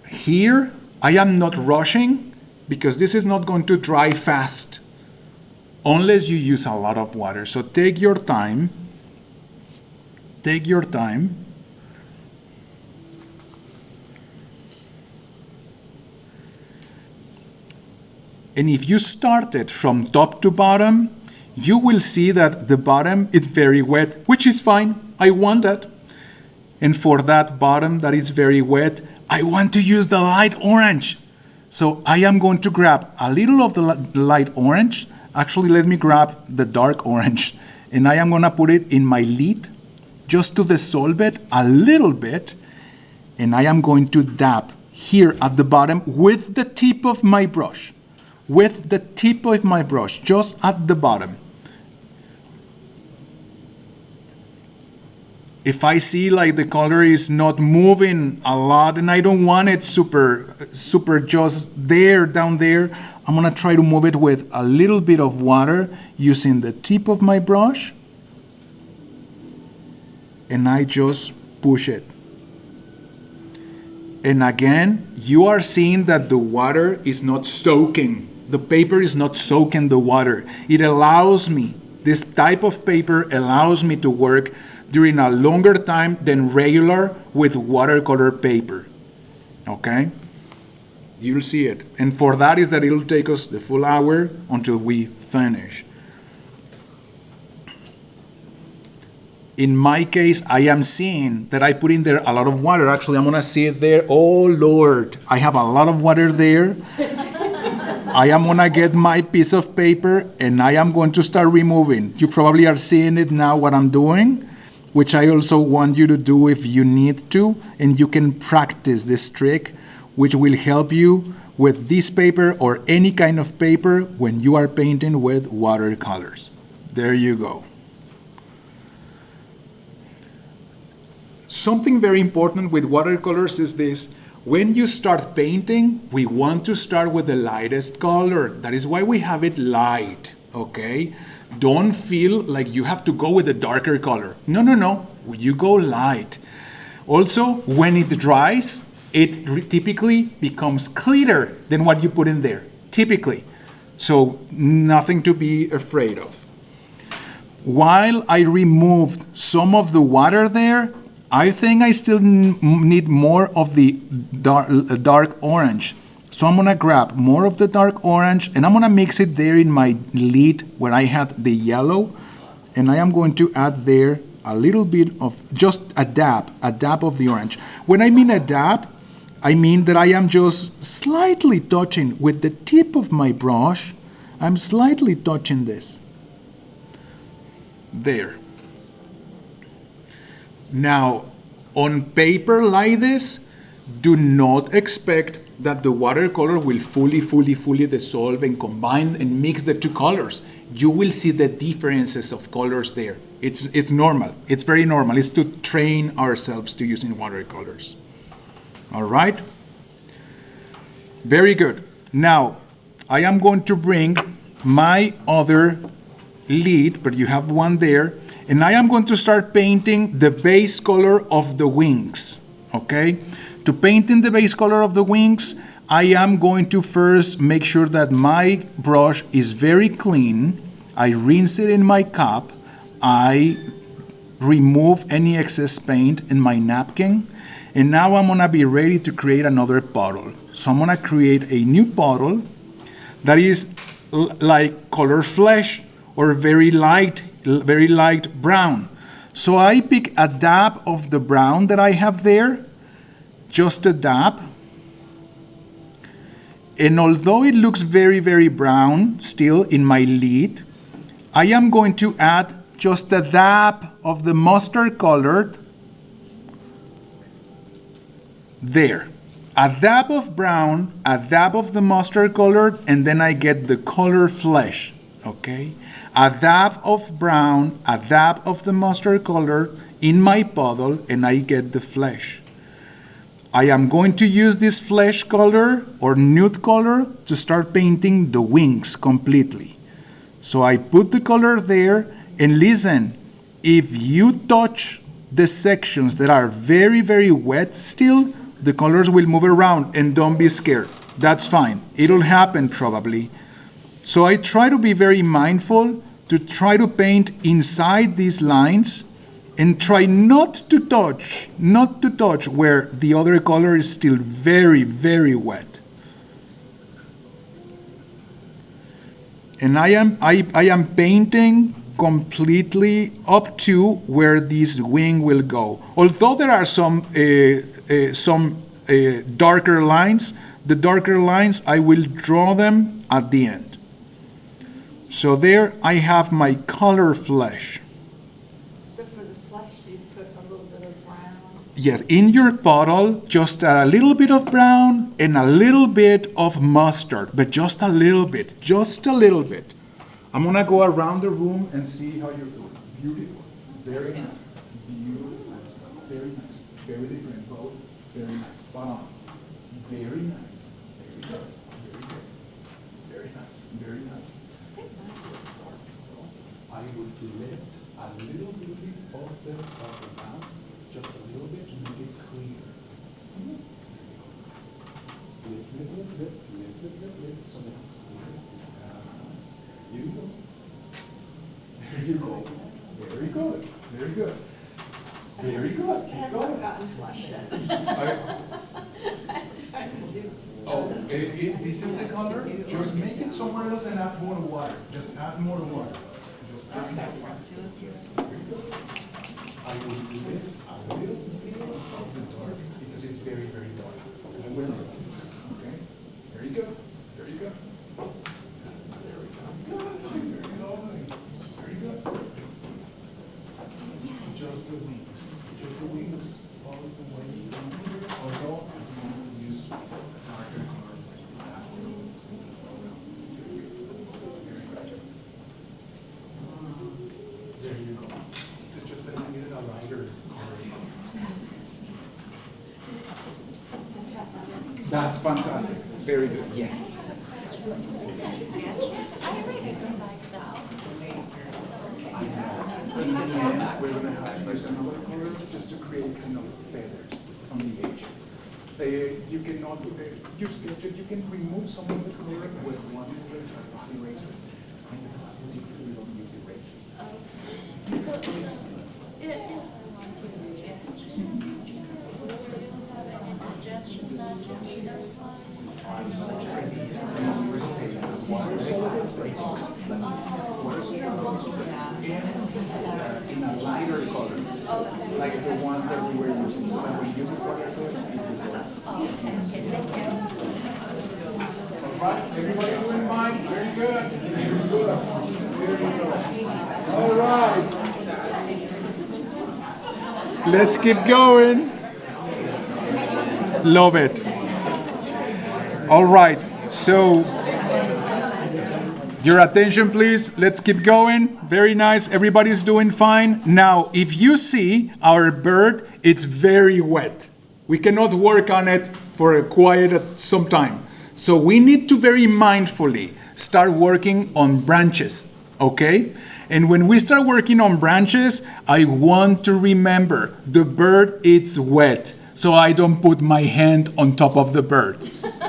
here, I am not rushing because this is not going to dry fast unless you use a lot of water. So take your time. Take your time. And if you start it from top to bottom, you will see that the bottom is very wet, which is fine. I want that. And for that bottom that is very wet, I want to use the light orange. So I am going to grab a little of the light orange. Actually, let me grab the dark orange. And I am going to put it in my lid just to dissolve it a little bit. And I am going to dab here at the bottom with the tip of my brush. With the tip of my brush, just at the bottom. If I see like the color is not moving a lot and I don't want it super just there, down there, I'm gonna try to move it with a little bit of water using the tip of my brush, and I just push it. And again, you are seeing that the water is not soaking. The paper is not soaking the water. It allows me, this type of paper allows me to work during a longer time than regular with watercolor paper. Okay? You'll see it. And for that is that it'll take us the full hour until we finish. In my case, I am seeing that I put in there a lot of water. Actually, I'm gonna see it there. Oh Lord, I have a lot of water there. I am gonna get my piece of paper and I am going to start removing. You probably are seeing it now what I'm doing, which I also want you to do if you need to, and you can practice this trick, which will help you with this paper or any kind of paper when you are painting with watercolors. There you go. Something very important with watercolors is this. When you start painting, we want to start with the lightest color. That is why we have it light, okay? Don't feel like you have to go with a darker color. No, no, no, you go light. Also, when it dries, it typically becomes clearer than what you put in there, typically. So nothing to be afraid of. While I removed some of the water there, I think I still need more of the dark orange. So I'm gonna grab more of the dark orange and I'm gonna mix it there in my lid where I had the yellow. And I am going to add there a little bit of, just a dab of the orange. When I mean a dab, I mean that I am just slightly touching with the tip of my brush. I'm slightly touching this. There. Now, on paper like this, do not expect that the watercolor will fully dissolve and combine and mix the two colors. You will see the differences of colors there. It's normal. It's very normal. It's to train ourselves to using watercolors. All right? Very good. Now, I am going to bring my other lid, but you have one there, And I am going to start painting the base color of the wings, okay? To paint in the base color of the wings, I am going to first make sure that my brush is very clean. I rinse it in my cup. I remove any excess paint in my napkin. And now I'm gonna be ready to create another puddle. So I'm gonna create a new puddle that is like color flesh or very light brown. So I pick a dab of the brown that I have there, just a dab. And although it looks very, very brown still in my lid, I am going to add just a dab of the mustard colored there. A dab of brown, a dab of the mustard colored, and then I get the color flesh, okay? A dab of brown, a dab of the mustard colored in my puddle, and I get the flesh. I am going to use this flesh color or nude color to start painting the wings completely. So I put the color there, and listen, if you touch the sections that are very, very wet still, the colors will move around, and don't be scared. That's fine. It'll happen probably. So I try to be very mindful to try to paint inside these lines and try not to touch where the other color is still very, very wet. And I am painting completely up to where this wing will go. Although there are some darker lines, the darker lines, I will draw them at the end. So there I have my color flesh. So for the flesh, you put a little bit of brown? Yes, in your bottle, just a little bit of brown and a little bit of mustard, but just a little bit, just a little bit. I'm gonna go around the room and see how you're doing. Beautiful, very nice, beautiful, very nice, very different, both, very nice, spot on, very nice, very good, very good, very nice, very nice. I would lift a little bit of the brown, just a little bit to make it clear. Lift, so that's clear. You go. There you go. Very good. Very good. Very good. Keep going. Gotten flush yet. Oh, this is the color. Just make it somewhere else and add more water. Just add more water. Just add more water. I will lift a little bit of the dark because it's very, very dark. I will lift. Okay? Very good. Very good. Very good. Just the wings. Just the wings all the way down here. Although I'm going to use darker color like that. There you go. It's just that I needed a lighter color. That's fantastic. Very good. Yes. We're going to have to use another color just to create kind of feathers on the edges. You cannot use sketches. You can remove some of the color with one eraser, not erasers. We don't use erasers. In a lighter color, like the ones that we were using. So that when you put watercolor, it dissolves. All right, everybody doing fine? Very good. Very good. Very good. All right. Let's keep going. Love it. All right, so your attention, please. Let's keep going. Very nice. Everybody's doing fine. Now, if you see our bird, it's very wet. We cannot work on it for some time. So we need to very mindfully start working on branches, okay? And when we start working on branches, I want to remember the bird is wet, so I don't put my hand on top of the bird.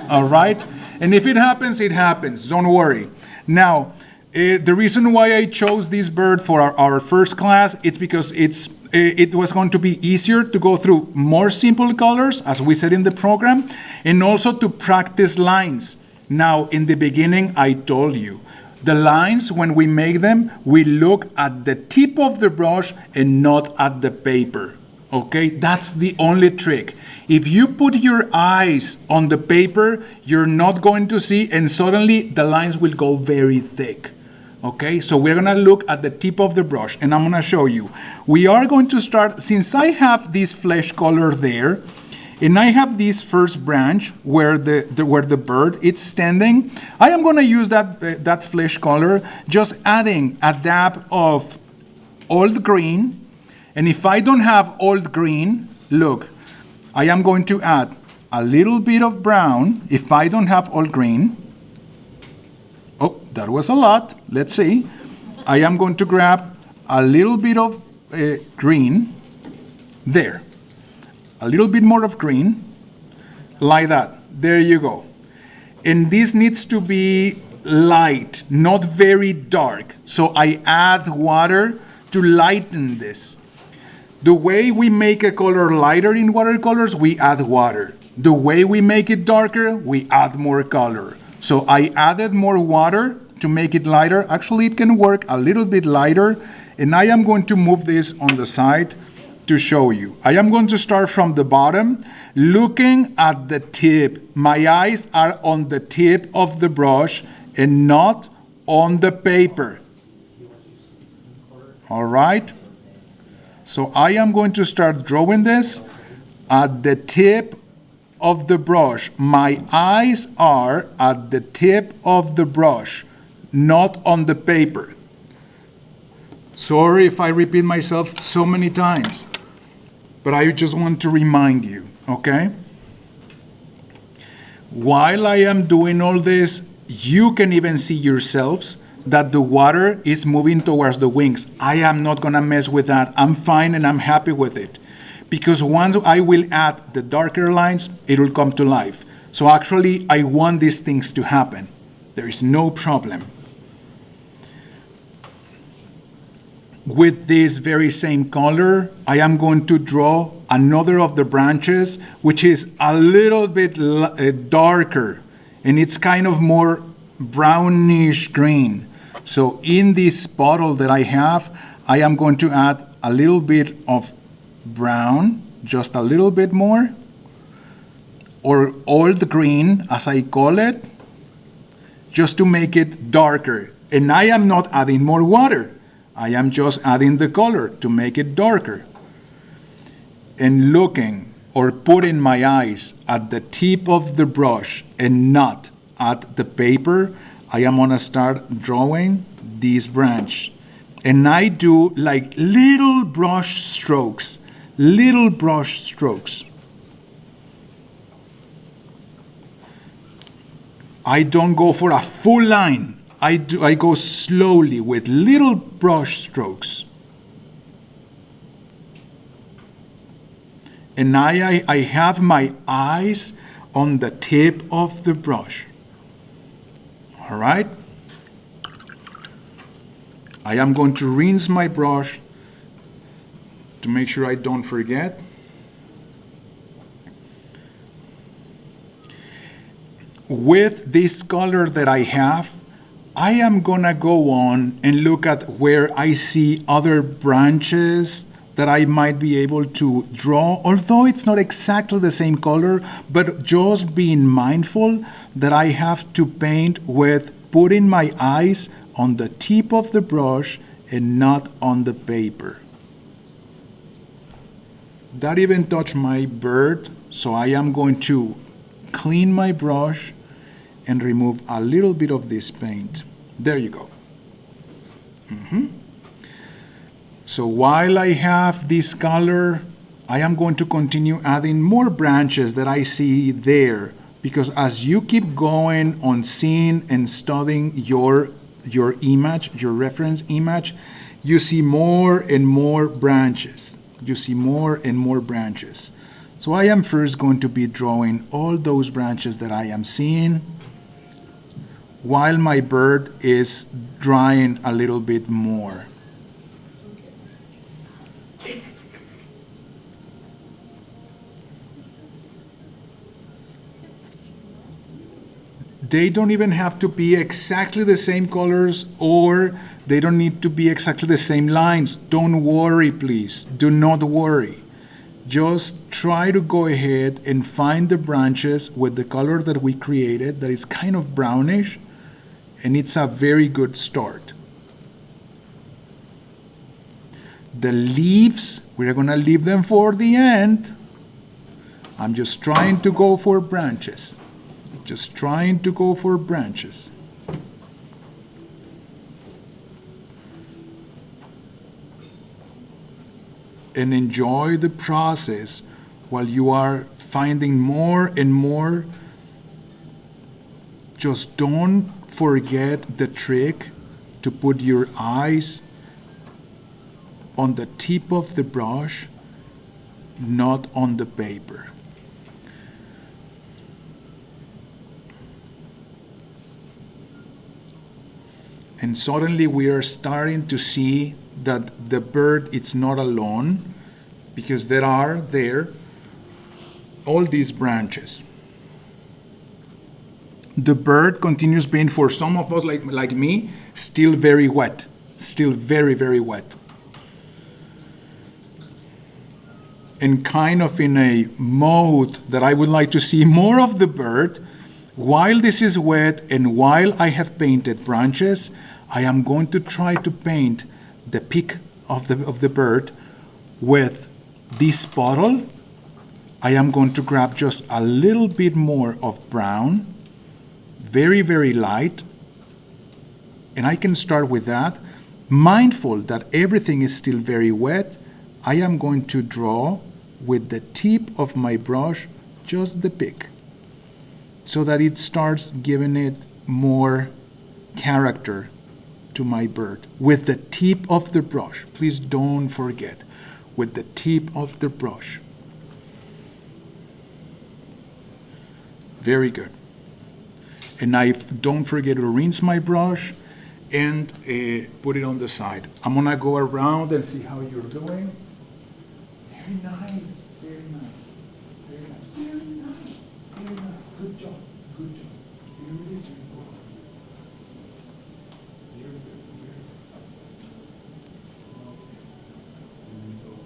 All right? And if it happens, it happens. Don't worry. Now, the reason why I chose this bird for our first class, it's because it was going to be easier to go through more simple colors, as we said in the program, and also to practice lines. Now, in the beginning, I told you, the lines, when we make them, we look at the tip of the brush and not at the paper. Okay, that's the only trick. If you put your eyes on the paper, you're not going to see, and suddenly the lines will go very thick. Okay, so we're gonna look at the tip of the brush, and I'm gonna show you. We are going to start, since I have this flesh color there, and I have this first branch where the bird is standing, I am gonna use that flesh color, just adding a dab of old green. And if I don't have old green, look, I am going to add a little bit of brown if I don't have old green. Oh, that was a lot. Let's see. I am going to grab a little bit of green there. A little bit more of green, like that. There you go. And this needs to be light, not very dark. So I add water to lighten this. The way we make a color lighter in watercolors, we add water. The way we make it darker, we add more color. So I added more water to make it lighter. Actually, it can work a little bit lighter. And I am going to move this on the side to show you. I am going to start from the bottom, looking at the tip. My eyes are on the tip of the brush and not on the paper. All right? So I am going to start drawing this at the tip of the brush. My eyes are at the tip of the brush, not on the paper. Sorry if I repeat myself so many times, but I just want to remind you, okay? While I am doing all this, you can even see yourselves that the water is moving towards the wings. I am not gonna mess with that. I'm fine and I'm happy with it. Because once I will add the darker lines, it will come to life. So actually, I want these things to happen. There is no problem. With this very same color, I am going to draw another of the branches, which is a little bit darker, and it's kind of more brownish green. So in this bottle that I have, I am going to add a little bit of brown, just a little bit more, or old green, as I call it, just to make it darker. And I am not adding more water. I am just adding the color to make it darker. And looking or putting my eyes at the tip of the brush and not at the paper, I am gonna start drawing this branch. And I do like little brush strokes. Little brush strokes. I don't go for a full line. I go slowly with little brush strokes. And I have my eyes on the tip of the brush. All right? I am going to rinse my brush to make sure I don't forget. With this color that I have, I am gonna go on and look at where I see other branches that I might be able to draw, although it's not exactly the same color, but just being mindful that I have to paint with putting my eyes on the tip of the brush and not on the paper. That even touched my bird, so I am going to clean my brush and remove a little bit of this paint. There you go. So while I have this color, I am going to continue adding more branches that I see there, because as you keep going on seeing and studying your your image, your reference image, you see more and more branches. You see more and more branches. So I am first going to be drawing all those branches that I am seeing while my bird is drying a little bit more. They don't even have to be exactly the same colors, or they don't need to be exactly the same lines. Don't worry, please. Do not worry. Just try to go ahead and find the branches with the color that we created that is kind of brownish, and it's a very good start. The leaves, we're going to leave them for the end. I'm just trying to go for branches. Just trying to go for branches. And enjoy the process while you are finding more and more. Just don't forget the trick to put your eyes on the tip of the brush, not on the paper. And suddenly we are starting to see that the bird is not alone, because there are all these branches. The bird continues being, for some of us like me, still very wet, still very, very wet. And kind of in a mode that I would like to see more of the bird. While this is wet and while I have painted branches, I am going to try to paint the peak of the bird with this bottle. I am going to grab just a little bit more of brown, very, very light, and I can start with that. Mindful that everything is still very wet, I am going to draw with the tip of my brush just the peak, so that it starts giving it more character to my bird. With the tip of the brush, please don't forget, with the tip of the brush. Very good. And I don't forget to rinse my brush and put it on the side. I'm gonna go around and see how you're doing. Very nice, very nice, very nice, very nice, very nice. Good job, good job. Beautiful. Very good, very good.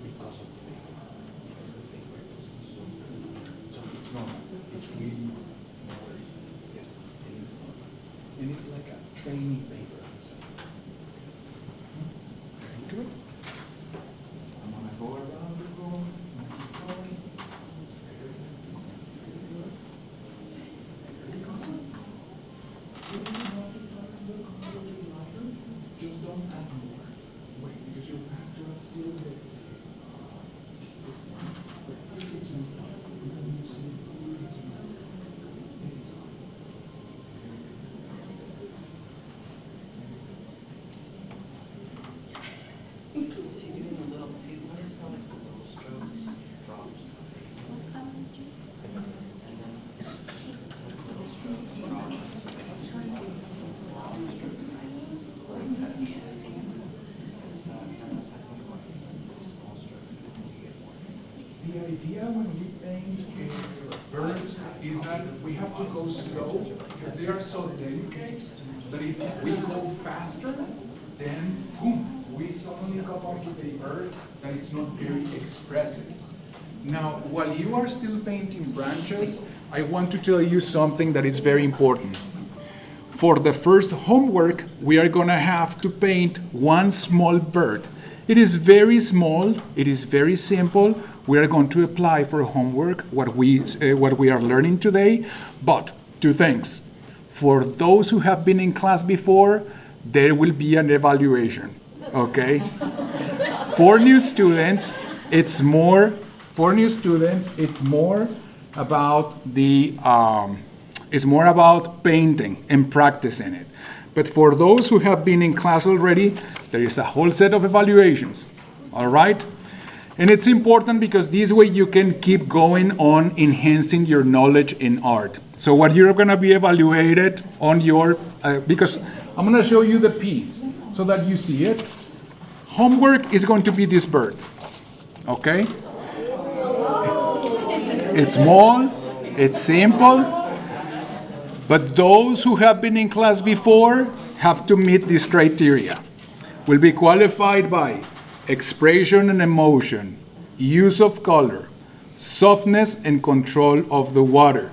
Because of the paper. Because the paper doesn't so it's normal. It's really more easy. Yes, it is normal. And it's like a training paper. Very good. I'm gonna go around the room. Just don't add more. Wait, because you have to still get the same. But if it's not, it's not. See, doing the little, see, notice how like the little strokes drops. And then little strokes drops. The idea when we paint birds is that we have to go slow because they are so delicate that if we go faster, then boom, we suddenly come up with a bird that it's not very expressive. Now, while you are still painting branches, I want to tell you something that is very important. For the first homework, we are going to have to paint one small bird. It is very small, it is very simple. We are going to apply for homework what we are learning today, but two things. For those who have been in class before, there will be an evaluation, okay? For new students, it's more For new students, it's more about it's more about painting and practicing it. But for those who have been in class already, there is a whole set of evaluations, all right? And it's important because this way you can keep going on enhancing your knowledge in art. So what you're gonna be evaluated on your, because I'm gonna show you the piece so that you see it. Homework is going to be this bird, okay? It's small, it's simple, but those who have been in class before have to meet this criteria. Will be qualified by expression and emotion, use of color, softness and control of the water,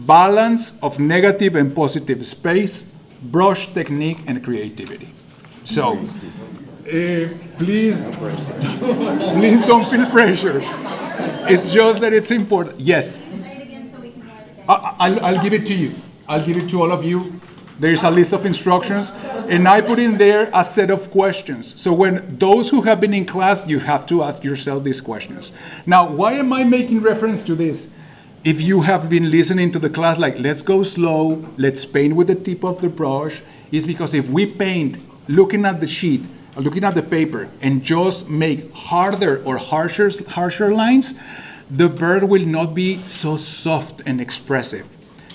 balance of negative and positive space, brush technique and creativity. So, please don't feel pressure. It's just that it's important. Yes? I'll give it to you. I'll give it to all of you. There's a list of instructions, and I put in there a set of questions. So when those who have been in class, you have to ask yourself these questions. Now, why am I making reference to this? If you have been listening to the class, like, let's go slow, let's paint with the tip of the brush, is because if we paint looking at the sheet, looking at the paper, and just make harder or harsher lines, the bird will not be so soft and expressive.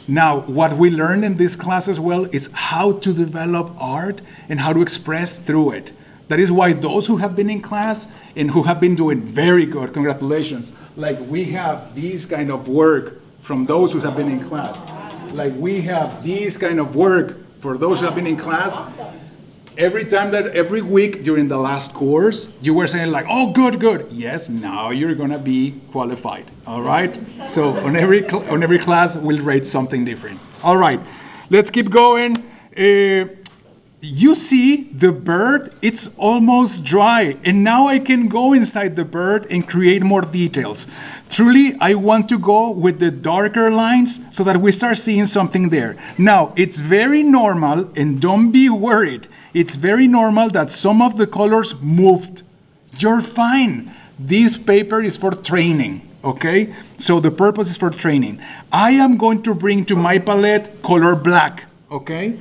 Now, what we learn in this class as well is how to develop art and how to express through it. That is why those who have been in class and who have been doing very good, congratulations. Like we have this kind of work from those who have been in class. Like we have this kind of work for those who have been in class. Every week during the last course, you were saying like, oh, good, good. Yes, now you're gonna be qualified, all right? So on every class, we'll rate something different. All right, let's keep going. You see the bird, it's almost dry. And now I can go inside the bird and create more details. Truly, I want to go with the darker lines so that we start seeing something there. Now, it's very normal, and don't be worried. It's very normal that some of the colors moved. You're fine. This paper is for training, okay? So the purpose is for training. I am going to bring to my palette color black, okay?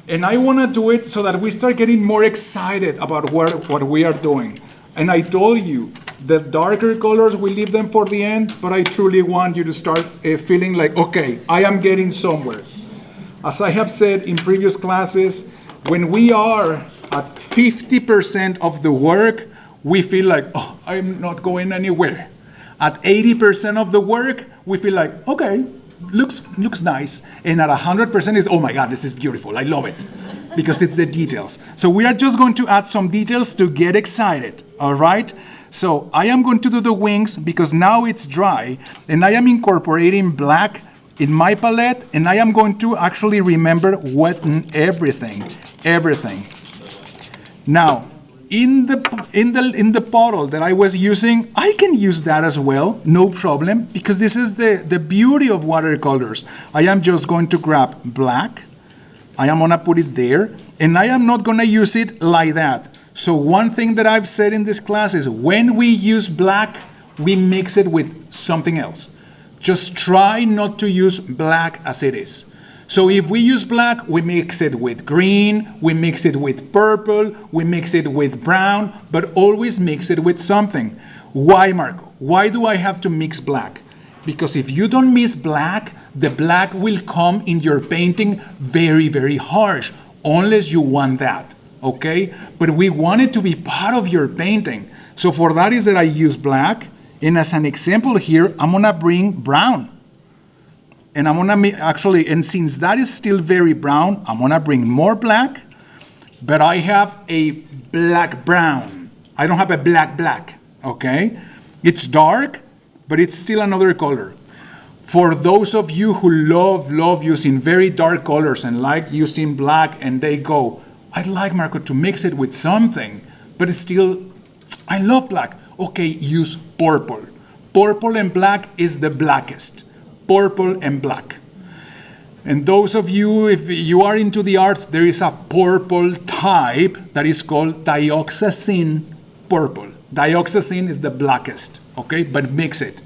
And I want to do it so that we start getting more excited about what we are doing. And I told you, the darker colors, we leave them for the end, but I truly want you to start feeling like, okay, I am getting somewhere. As I have said in previous classes, when we are at 50% of the work, we feel like, oh, I'm not going anywhere. At 80% of the work, we feel like, okay, looks nice. And at 100% is, oh my God, this is beautiful. I love it. Because it's the details. So we are just going to add some details to get excited, all right? So I am going to do the wings because now it's dry, and I am incorporating black in my palette, and I am going to actually remember everything. Now, in the bottle that I was using, I can use that as well, no problem, because this is the beauty of watercolors. I am just going to grab black, I am gonna put it there, and I am not gonna use it like that. So one thing that I've said in this class is when we use black, we mix it with something else. Just try not to use black as it is. So if we use black, we mix it with green, we mix it with purple, we mix it with brown, but always mix it with something. Why, Marco? Why do I have to mix black? Because if you don't mix black, the black will come in your painting very, very harsh, unless you want that, okay? But we want it to be part of your painting. So for that is that I use black, and as an example here, I'm gonna bring brown. And I'm gonna actually, and since that is still very brown, I'm gonna bring more black, but I have a black brown. I don't have a black, okay? It's dark, but it's still another color. For those of you who love using very dark colors and like using black, and they go, I'd like, Marco, to mix it with something, but it's still, I love black. Okay, use purple. Purple and black is the blackest. Purple and black. And those of you, if you are into the arts, there is a purple type that is called dioxazine purple. Dioxazine is the blackest, okay? But mix it.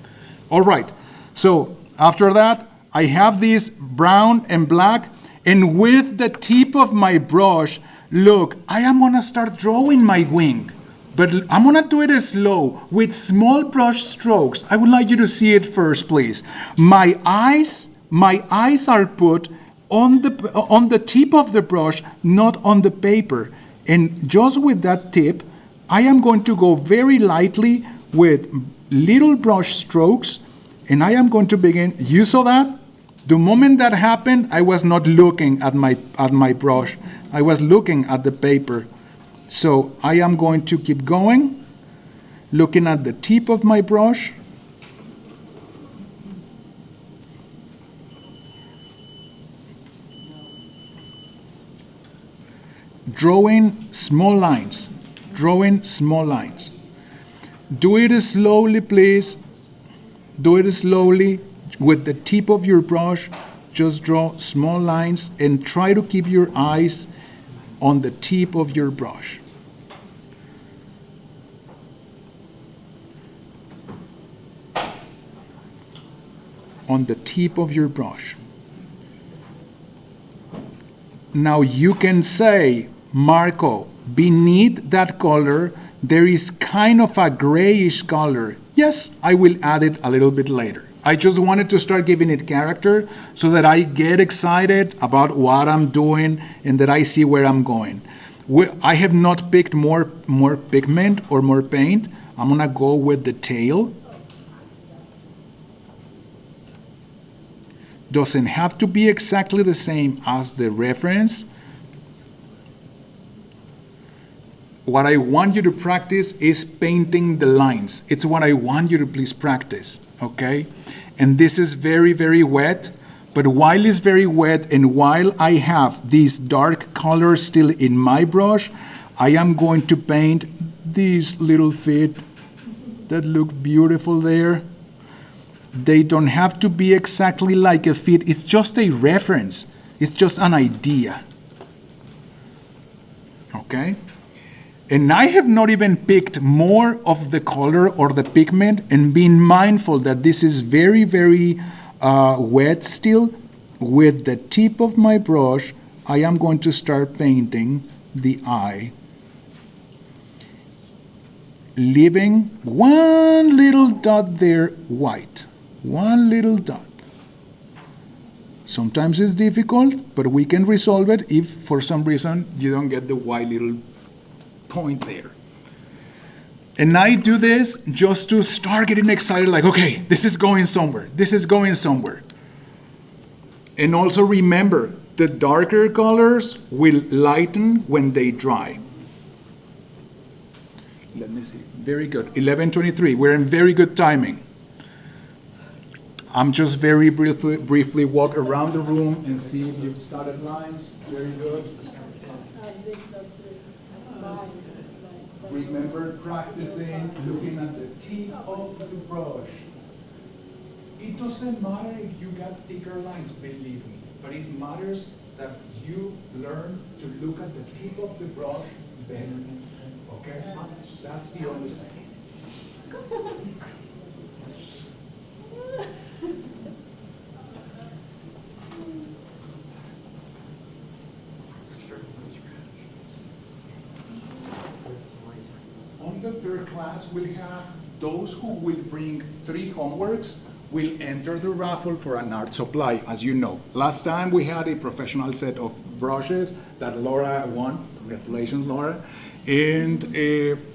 All right, so after that, I have this brown and black, and with the tip of my brush, look, I am gonna start drawing my wing, but I'm gonna do it slow with small brush strokes. I would like you to see it first, please. My eyes are put on the tip of the brush, not on the paper. And just with that tip, I am going to go very lightly with little brush strokes, and I am going to begin. You saw that? The moment that happened, I was not looking at my brush. I was looking at the paper. So I am going to keep going, looking at the tip of my brush. Drawing small lines. Drawing small lines. Do it slowly, please. Do it slowly. With the tip of your brush, just draw small lines and try to keep your eyes on the tip of your brush. On the tip of your brush. Now you can say, Marco, beneath that color, there is kind of a grayish color. Yes, I will add it a little bit later. I just wanted to start giving it character so that I get excited about what I'm doing and that I see where I'm going. I have not picked more pigment or more paint. I'm gonna go with the tail. Doesn't have to be exactly the same as the reference. What I want you to practice is painting the lines. It's what I want you to please practice, okay? And this is very, very wet, but while it's very wet and while I have this dark color still in my brush, I am going to paint these little feet that look beautiful there. They don't have to be exactly like a feet. It's just a reference. It's just an idea, okay? And I have not even picked more of the color or the pigment and being mindful that this is very, very wet still. With the tip of my brush, I am going to start painting the eye. Leaving one little dot there white. One little dot. Sometimes it's difficult, but we can resolve it if for some reason you don't get the white little point there. And I do this just to start getting excited, like, okay, this is going somewhere. This is going somewhere. And also remember, the darker colors will lighten when they dry. Let me see. Very good. 11:23. We're in very good timing. I'm just very briefly walk around the room and see if you've started lines. Very good. Remember practicing looking at the tip of the brush. It doesn't matter if you got thicker lines, believe me, but it matters that you learn to look at the tip of the brush better. Okay? That's the only thing. On the third class, we'll have those who will bring 3 homeworks will enter the raffle for an art supply, as you know. Last time we had a professional set of brushes that Laura won. Congratulations, Laura. And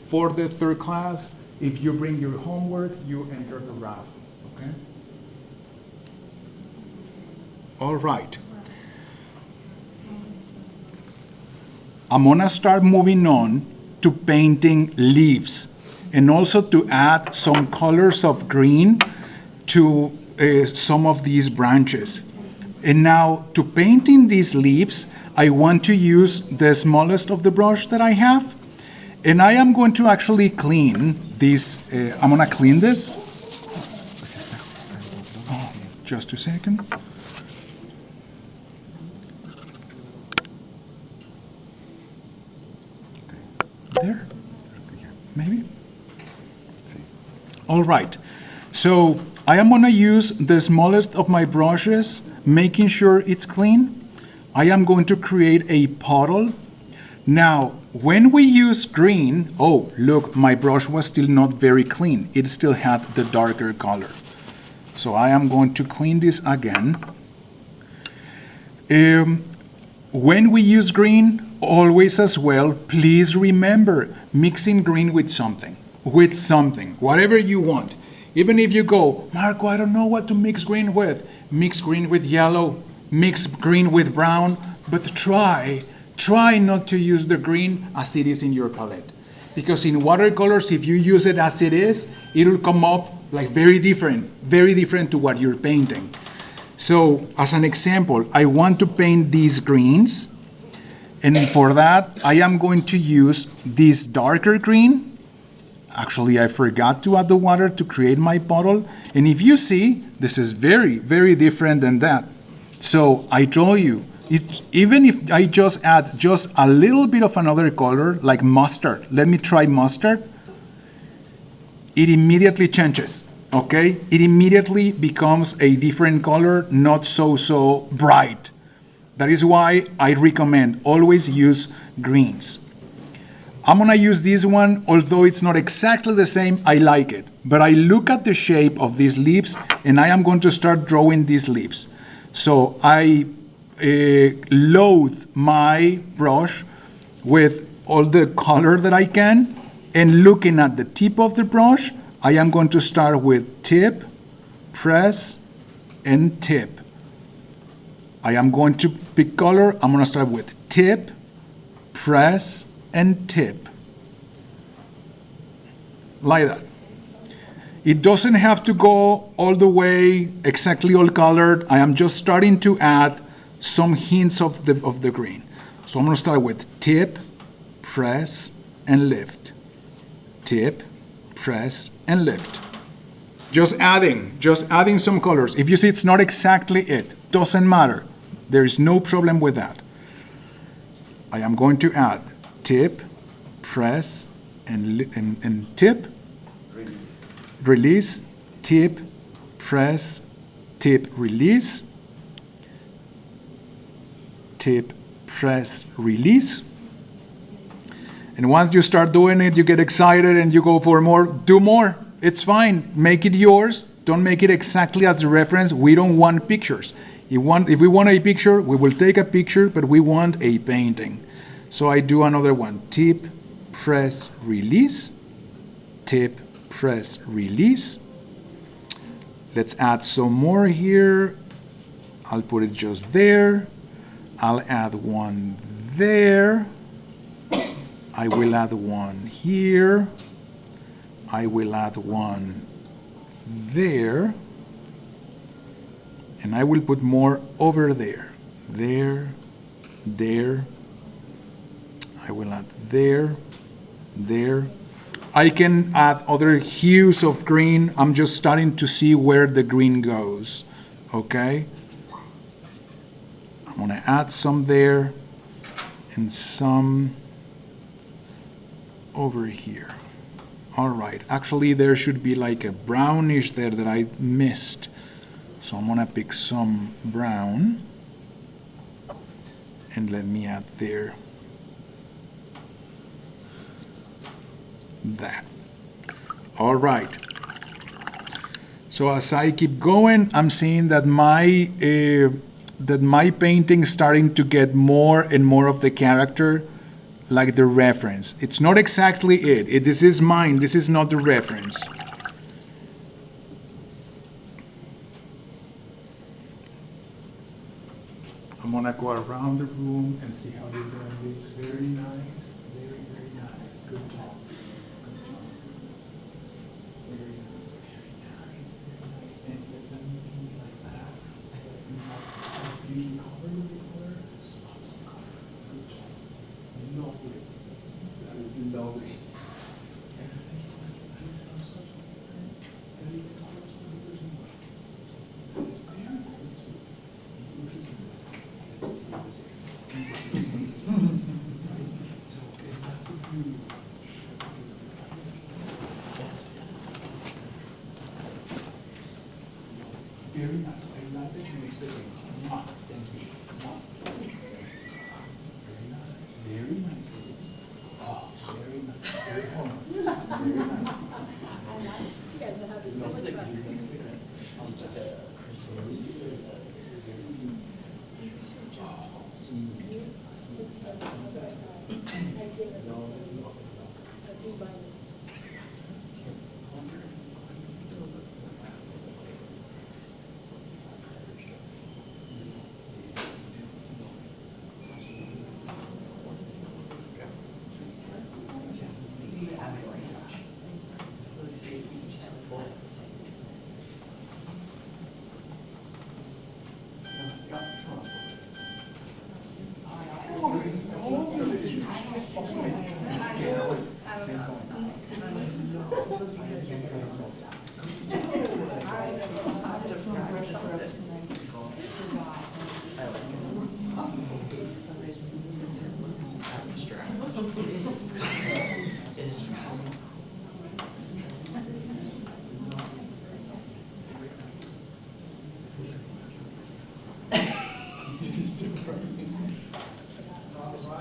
for the third class, if you bring your homework, you enter the raffle, okay? All right. I'm gonna start moving on to painting leaves and also to add some colors of green to some of these branches. And now to painting these leaves, I want to use the smallest of the brush that I have. And I am going to actually clean this. I'm gonna clean this. Oh, just a second. There, maybe. All right. So I am going to use the smallest of my brushes, making sure it's clean. I am going to create a puddle. Now, when we use green, oh, look, my brush was still not very clean. It still had the darker color. So I am going to clean this again. When we use green, always as well, please remember mixing green with something, whatever you want. Even if you go, Marco, I don't know what to mix green with yellow, mix green with brown, but try not to use the green as it is in your palette. Because in watercolors, if you use it as it is, it'll come up like very different to what you're painting. So as an example, I want to paint these greens. And for that, I am going to use this darker green. Actually, I forgot to add the water to create my puddle. And if you see, this is very, very different than that. So I told you, even if I just add just a little bit of another color, like mustard. Let me try mustard. It immediately changes, okay? It immediately becomes a different color, not so bright. That is why I recommend always use greens. I'm gonna use this one, although it's not exactly the same, I like it. But I look at the shape of these leaves and I am going to start drawing these leaves. So I load my brush with all the color that I can, and looking at the tip of the brush, I am going to start with tip, press, and tip. I am going to pick color. I'm going to start with tip, press, and tip. Like that. It doesn't have to go all the way exactly all colored. I am just starting to add some hints of the green. So I'm going to start with tip, press, and lift. Tip, press, and lift. Just adding some colors. If you see it's not exactly it, doesn't matter. There is no problem with that. I am going to add tip, press, and tip, release, tip, press, tip, release, tip, press, release. And once you start doing it, you get excited and you go for more. Do more. It's fine. Make it yours. Don't make it exactly as a reference. We don't want pictures. If we want a picture, we will take a picture, but we want a painting. So I do another one. Tip, press, release. Tip, press, release. Let's add some more here. I'll put it just there. I'll add one there. I will add one here. I will add one there. And I will put more over there. There, there. I will add there, there. I can add other hues of green. I'm just starting to see where the green goes. Okay? I'm gonna add some there and some over here. All right, actually there should be like a brownish there that I missed. So I'm gonna pick some brown and let me add there. That. All right. So as I keep going, I'm seeing that my painting is starting to get more and more of the character, like the reference. It's not exactly it. This is mine. This is not the reference. I'm gonna go around the room and see how you're doing this. Very nice. Very, very nice. Good job.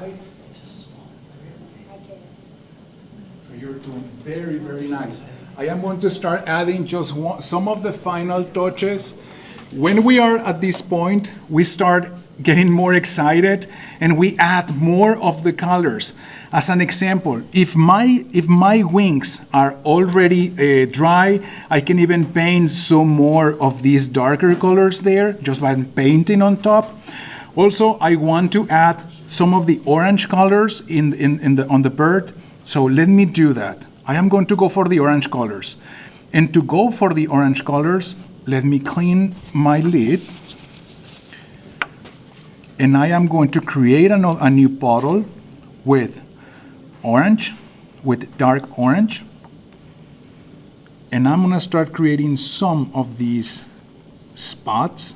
right? So you're doing very, very nice. I am going to start adding just some of the final touches. When we are at this point, we start getting more excited and we add more of the colors. As an example, if my wings are already dry, I can even paint some more of these darker colors there just by painting on top. Also, I want to add some of the orange colors on the bird. So let me do that. I am going to go for the orange colors. And to go for the orange colors, let me clean my lid. And I am going to create a new bottle with orange, with dark orange. And I'm going to start creating some of these spots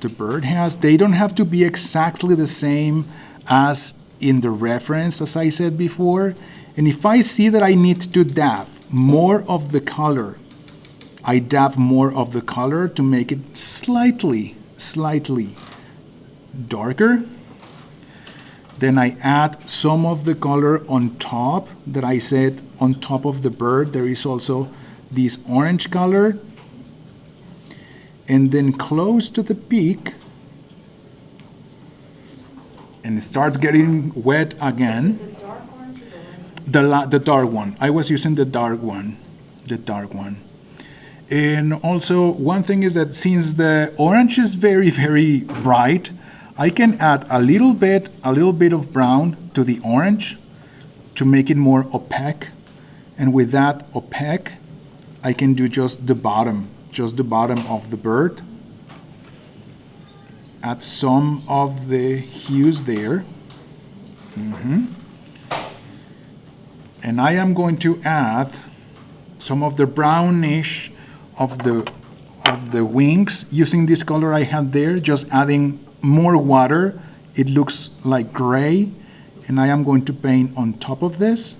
the bird has. They don't have to be exactly the same as in the reference, as I said before. And if I see that I need to dab more of the color, I dab more of the color to make it slightly darker. Then I add some of the color on top that I said on top of the bird. There is also this orange color. And then close to the peak, and it starts getting wet again. The dark orange or the light? The dark one. I was using the dark one. And also, one thing is that since the orange is very, very bright, I can add a little bit of brown to the orange to make it more opaque. And with that opaque, I can do just the bottom of the bird. Add some of the hues there. And I am going to add some of the brownish of the wings using this color I had there, just adding more water. It looks like gray, and I am going to paint on top of this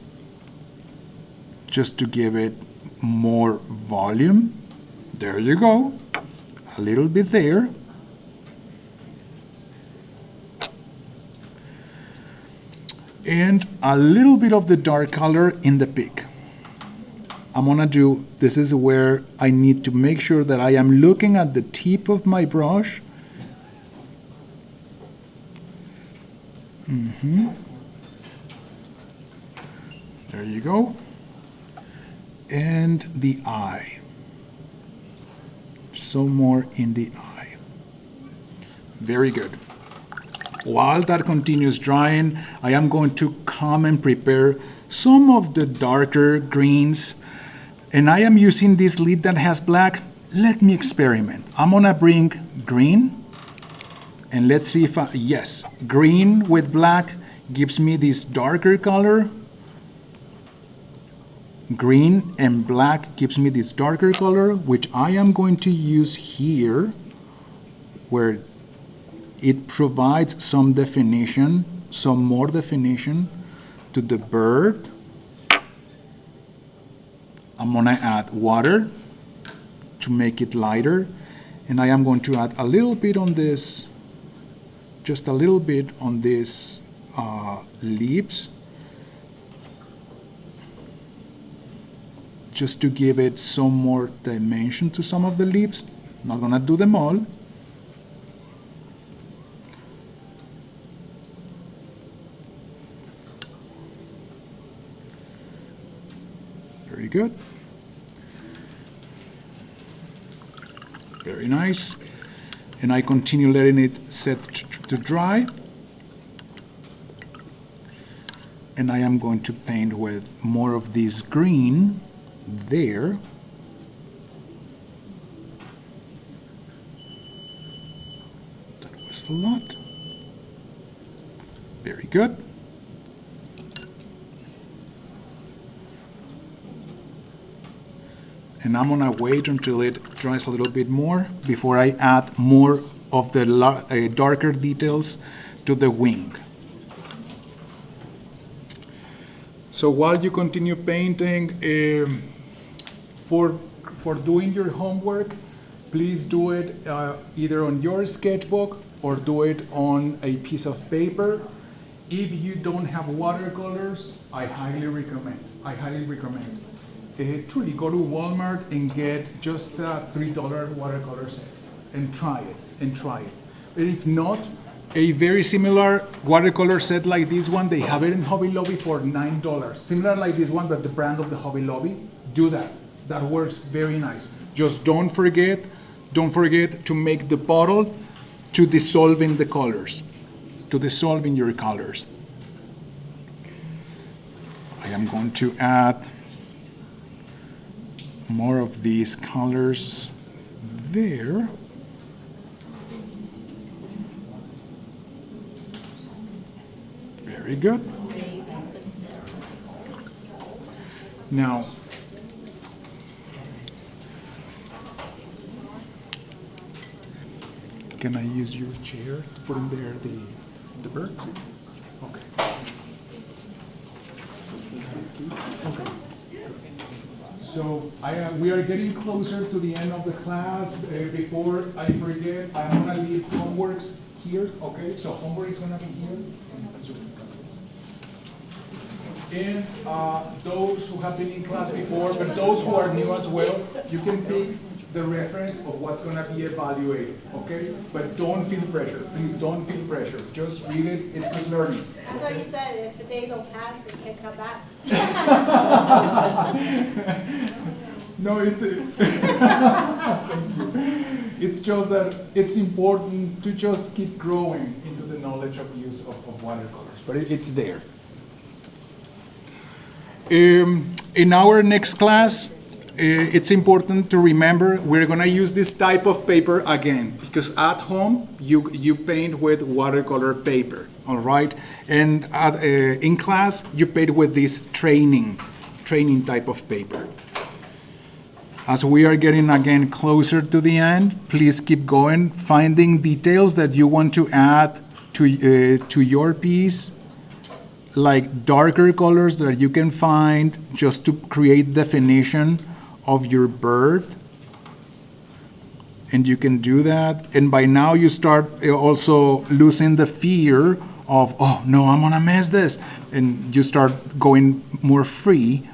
just to give it more volume. There you go, a little bit there. And a little bit of the dark color in the peak. I'm gonna do, this is where I need to make sure that I am looking at the tip of my brush. There you go. And the eye. Some more in the eye. Very good. While that continues drying, I am going to come and prepare some of the darker greens. And I am using this lid that has black. Let me experiment. I'm gonna bring green, and let's see if yes, green with black gives me this darker color. Green and black gives me this darker color, which I am going to use here, where it provides some definition, some more definition to the bird. I'm gonna add water to make it lighter, and I am going to add a little bit on this, just a little bit on this leaves, just to give it some more dimension to some of the leaves. Not gonna do them all. Very good. Very nice. And I continue letting it set to dry. And I am going to paint with more of this green there. That was a lot. Very good. And I'm gonna wait until it dries a little bit more before I add more of the darker details to the wing. So while you continue painting, for doing your homework, please do it either on your sketchbook or do it on a piece of paper. If you don't have watercolors, I highly recommend. Truly go to Walmart and get just a $3 watercolor set and try it. And if not, a very similar watercolor set like this one, they have it in Hobby Lobby for $9. Similar like this one, but the brand of the Hobby Lobby. Do that. That works very nice. Just don't forget to make the bottle to dissolve in the colors, to dissolve in your colors. I am going to add more of these colors there. Very good. Now, can I use your chair to put in there the birds? Okay. Okay. So we are getting closer to the end of the class. Before I forget, I'm gonna leave homeworks here. Okay, so homework is gonna be here. And those who have been in class before, but those who are new as well, you can pick the reference of what's going to be evaluated, okay? But don't feel pressure. Please don't feel pressure. Just read it. It's good learning. That's what you said. If the days don't pass, they can't come back. No, it's just that it's important to just keep growing into the knowledge of use of watercolors, but it's there. In our next class, it's important to remember we're going to use this type of paper again, because at home you paint with watercolor paper, all right? And in class you paint with this training type of paper. As we are getting again closer to the end, please keep going, finding details that you want to add to your piece, like darker colors that you can find just to create definition of your bird. And you can do that. And by now you start also losing the fear of, oh no, I'm gonna mess this. And you start going more free.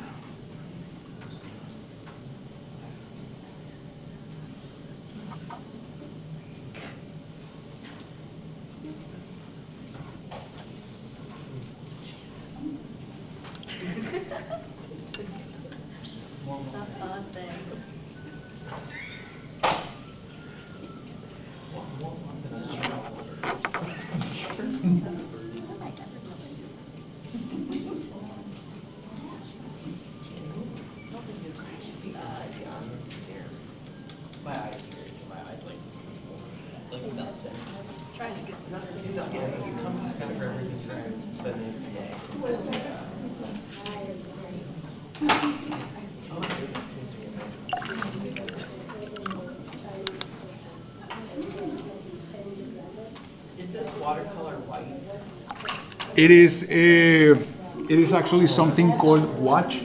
Is this watercolor white? It is actually something called watch,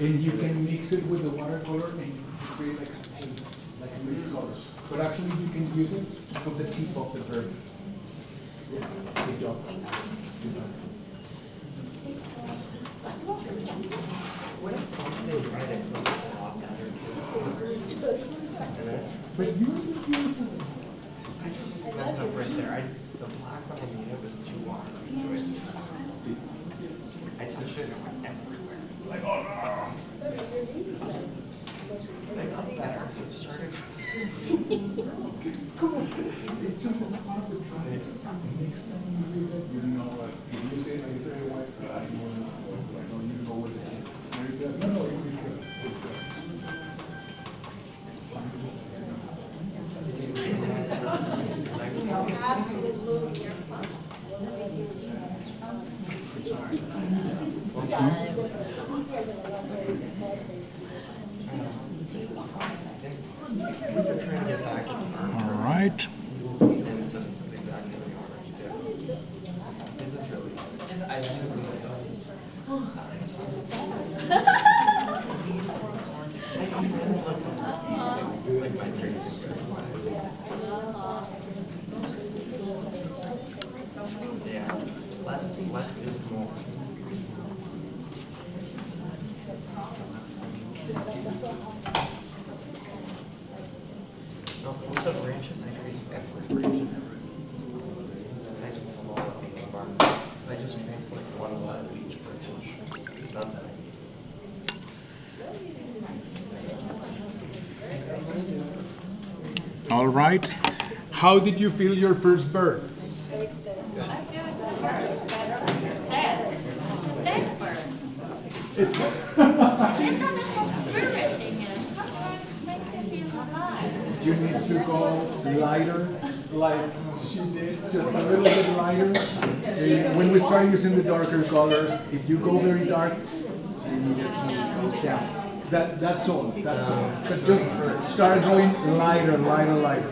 and you can mix it with the watercolor and create like a paste, like a paste colors. But actually you can use it to put the tip of the bird. Yes, good job. Good job. What if they write it from the top But yours is beautiful. I just messed up right there. The black one I needed was too watery, so I touched it and it went everywhere. Like, oh no! I got better, so it started. It's cool. It's just a part of the time. Next time you use it, you know what? If you say like very white, you know, you go with it. Very good. No, it's good. It's good. Absolute move here. It's all right. We've been trying to get back to the All right. and so this is exactly what you want to do. This is really easy. I actually really don't. I like my tracing. No, with the branches, I trace every branch in every. I just pull all the painting bar. I just trace like one side of each branch. That's it. All right. How did you feel your first bird? I feel it's a bird. Dead. Dead bird. It's It doesn't have spirit in it. How do I make it feel alive? You need to go lighter, like she did, just a little bit lighter. When we start using the darker colors, if you go very dark, it goes down. That's all. That's all. But just start going lighter, lighter, lighter.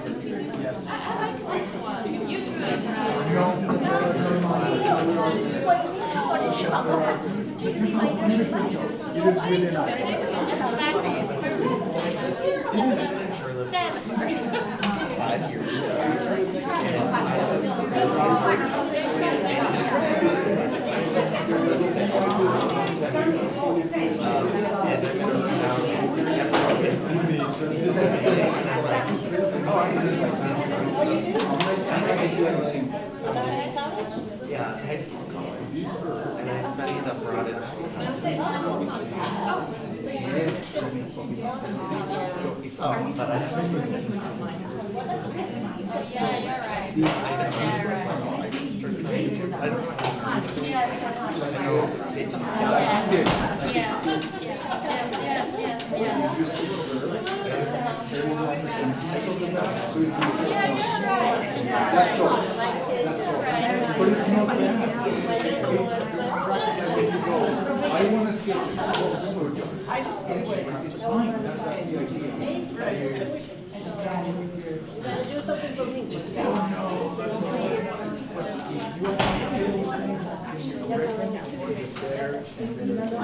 Yes. I like this one. You drew it right. It is really nice. It's like this bird. Dead bird. 5 years ago. Yeah, high school college. And I studied abroad in but I haven't used it. Yeah, you're right. Yeah, right. I don't know. It's Yes, yes, yes, yes, yes. Yeah, you're right. That's all. Like this, you're right. But it's not bad. I want to sketch it. I just sketch it. It's fine. That's the idea. Do something for me.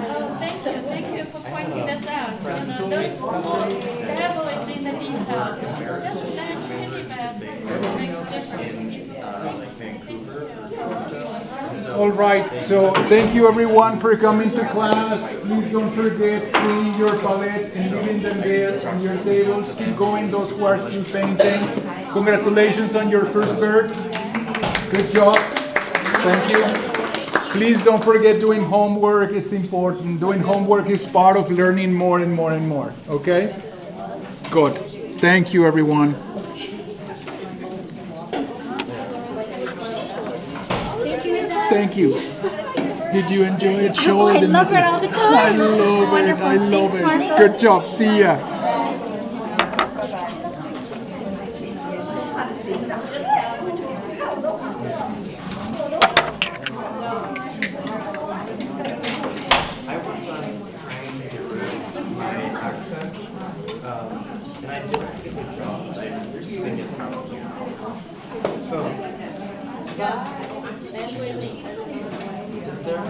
Oh, thank you for pointing this out. You know, those devil is in the details. Just that tiny bit makes a difference. in like Vancouver or Toronto. All right, so thank you everyone for coming to class. Please don't forget, clean your palettes and leaving them there on your tables. Keep going, those who are still painting. Congratulations on your first bird. Good job. Thank you. Please don't forget doing homework. It's important. Doing homework is part of learning more and more and more. Okay? Good. Thank you, everyone. Thank you. Did you enjoy it? Show I the love it necklace. all the time. I love it. Wonderful. I love Thanks, Marty. it. Good job. See ya. I was trying to get rid of my accent, and I did a pretty good job. I just think it counts. Is there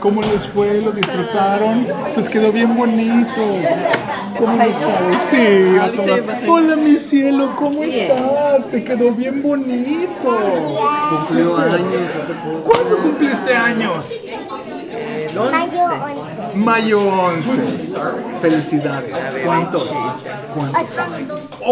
¿Cómo les fue? ¿Lo disfrutaron? Pues quedó bien bonito. ¿Cómo estás? Sí, a todas. Hola, mi cielo, ¿cómo estás? Te quedó bien bonito. Cumplió años hace poco. ¿Cuándo cumpliste años? Mayo 11. Felicidades. ¿Cuántos? ¿Cuántos?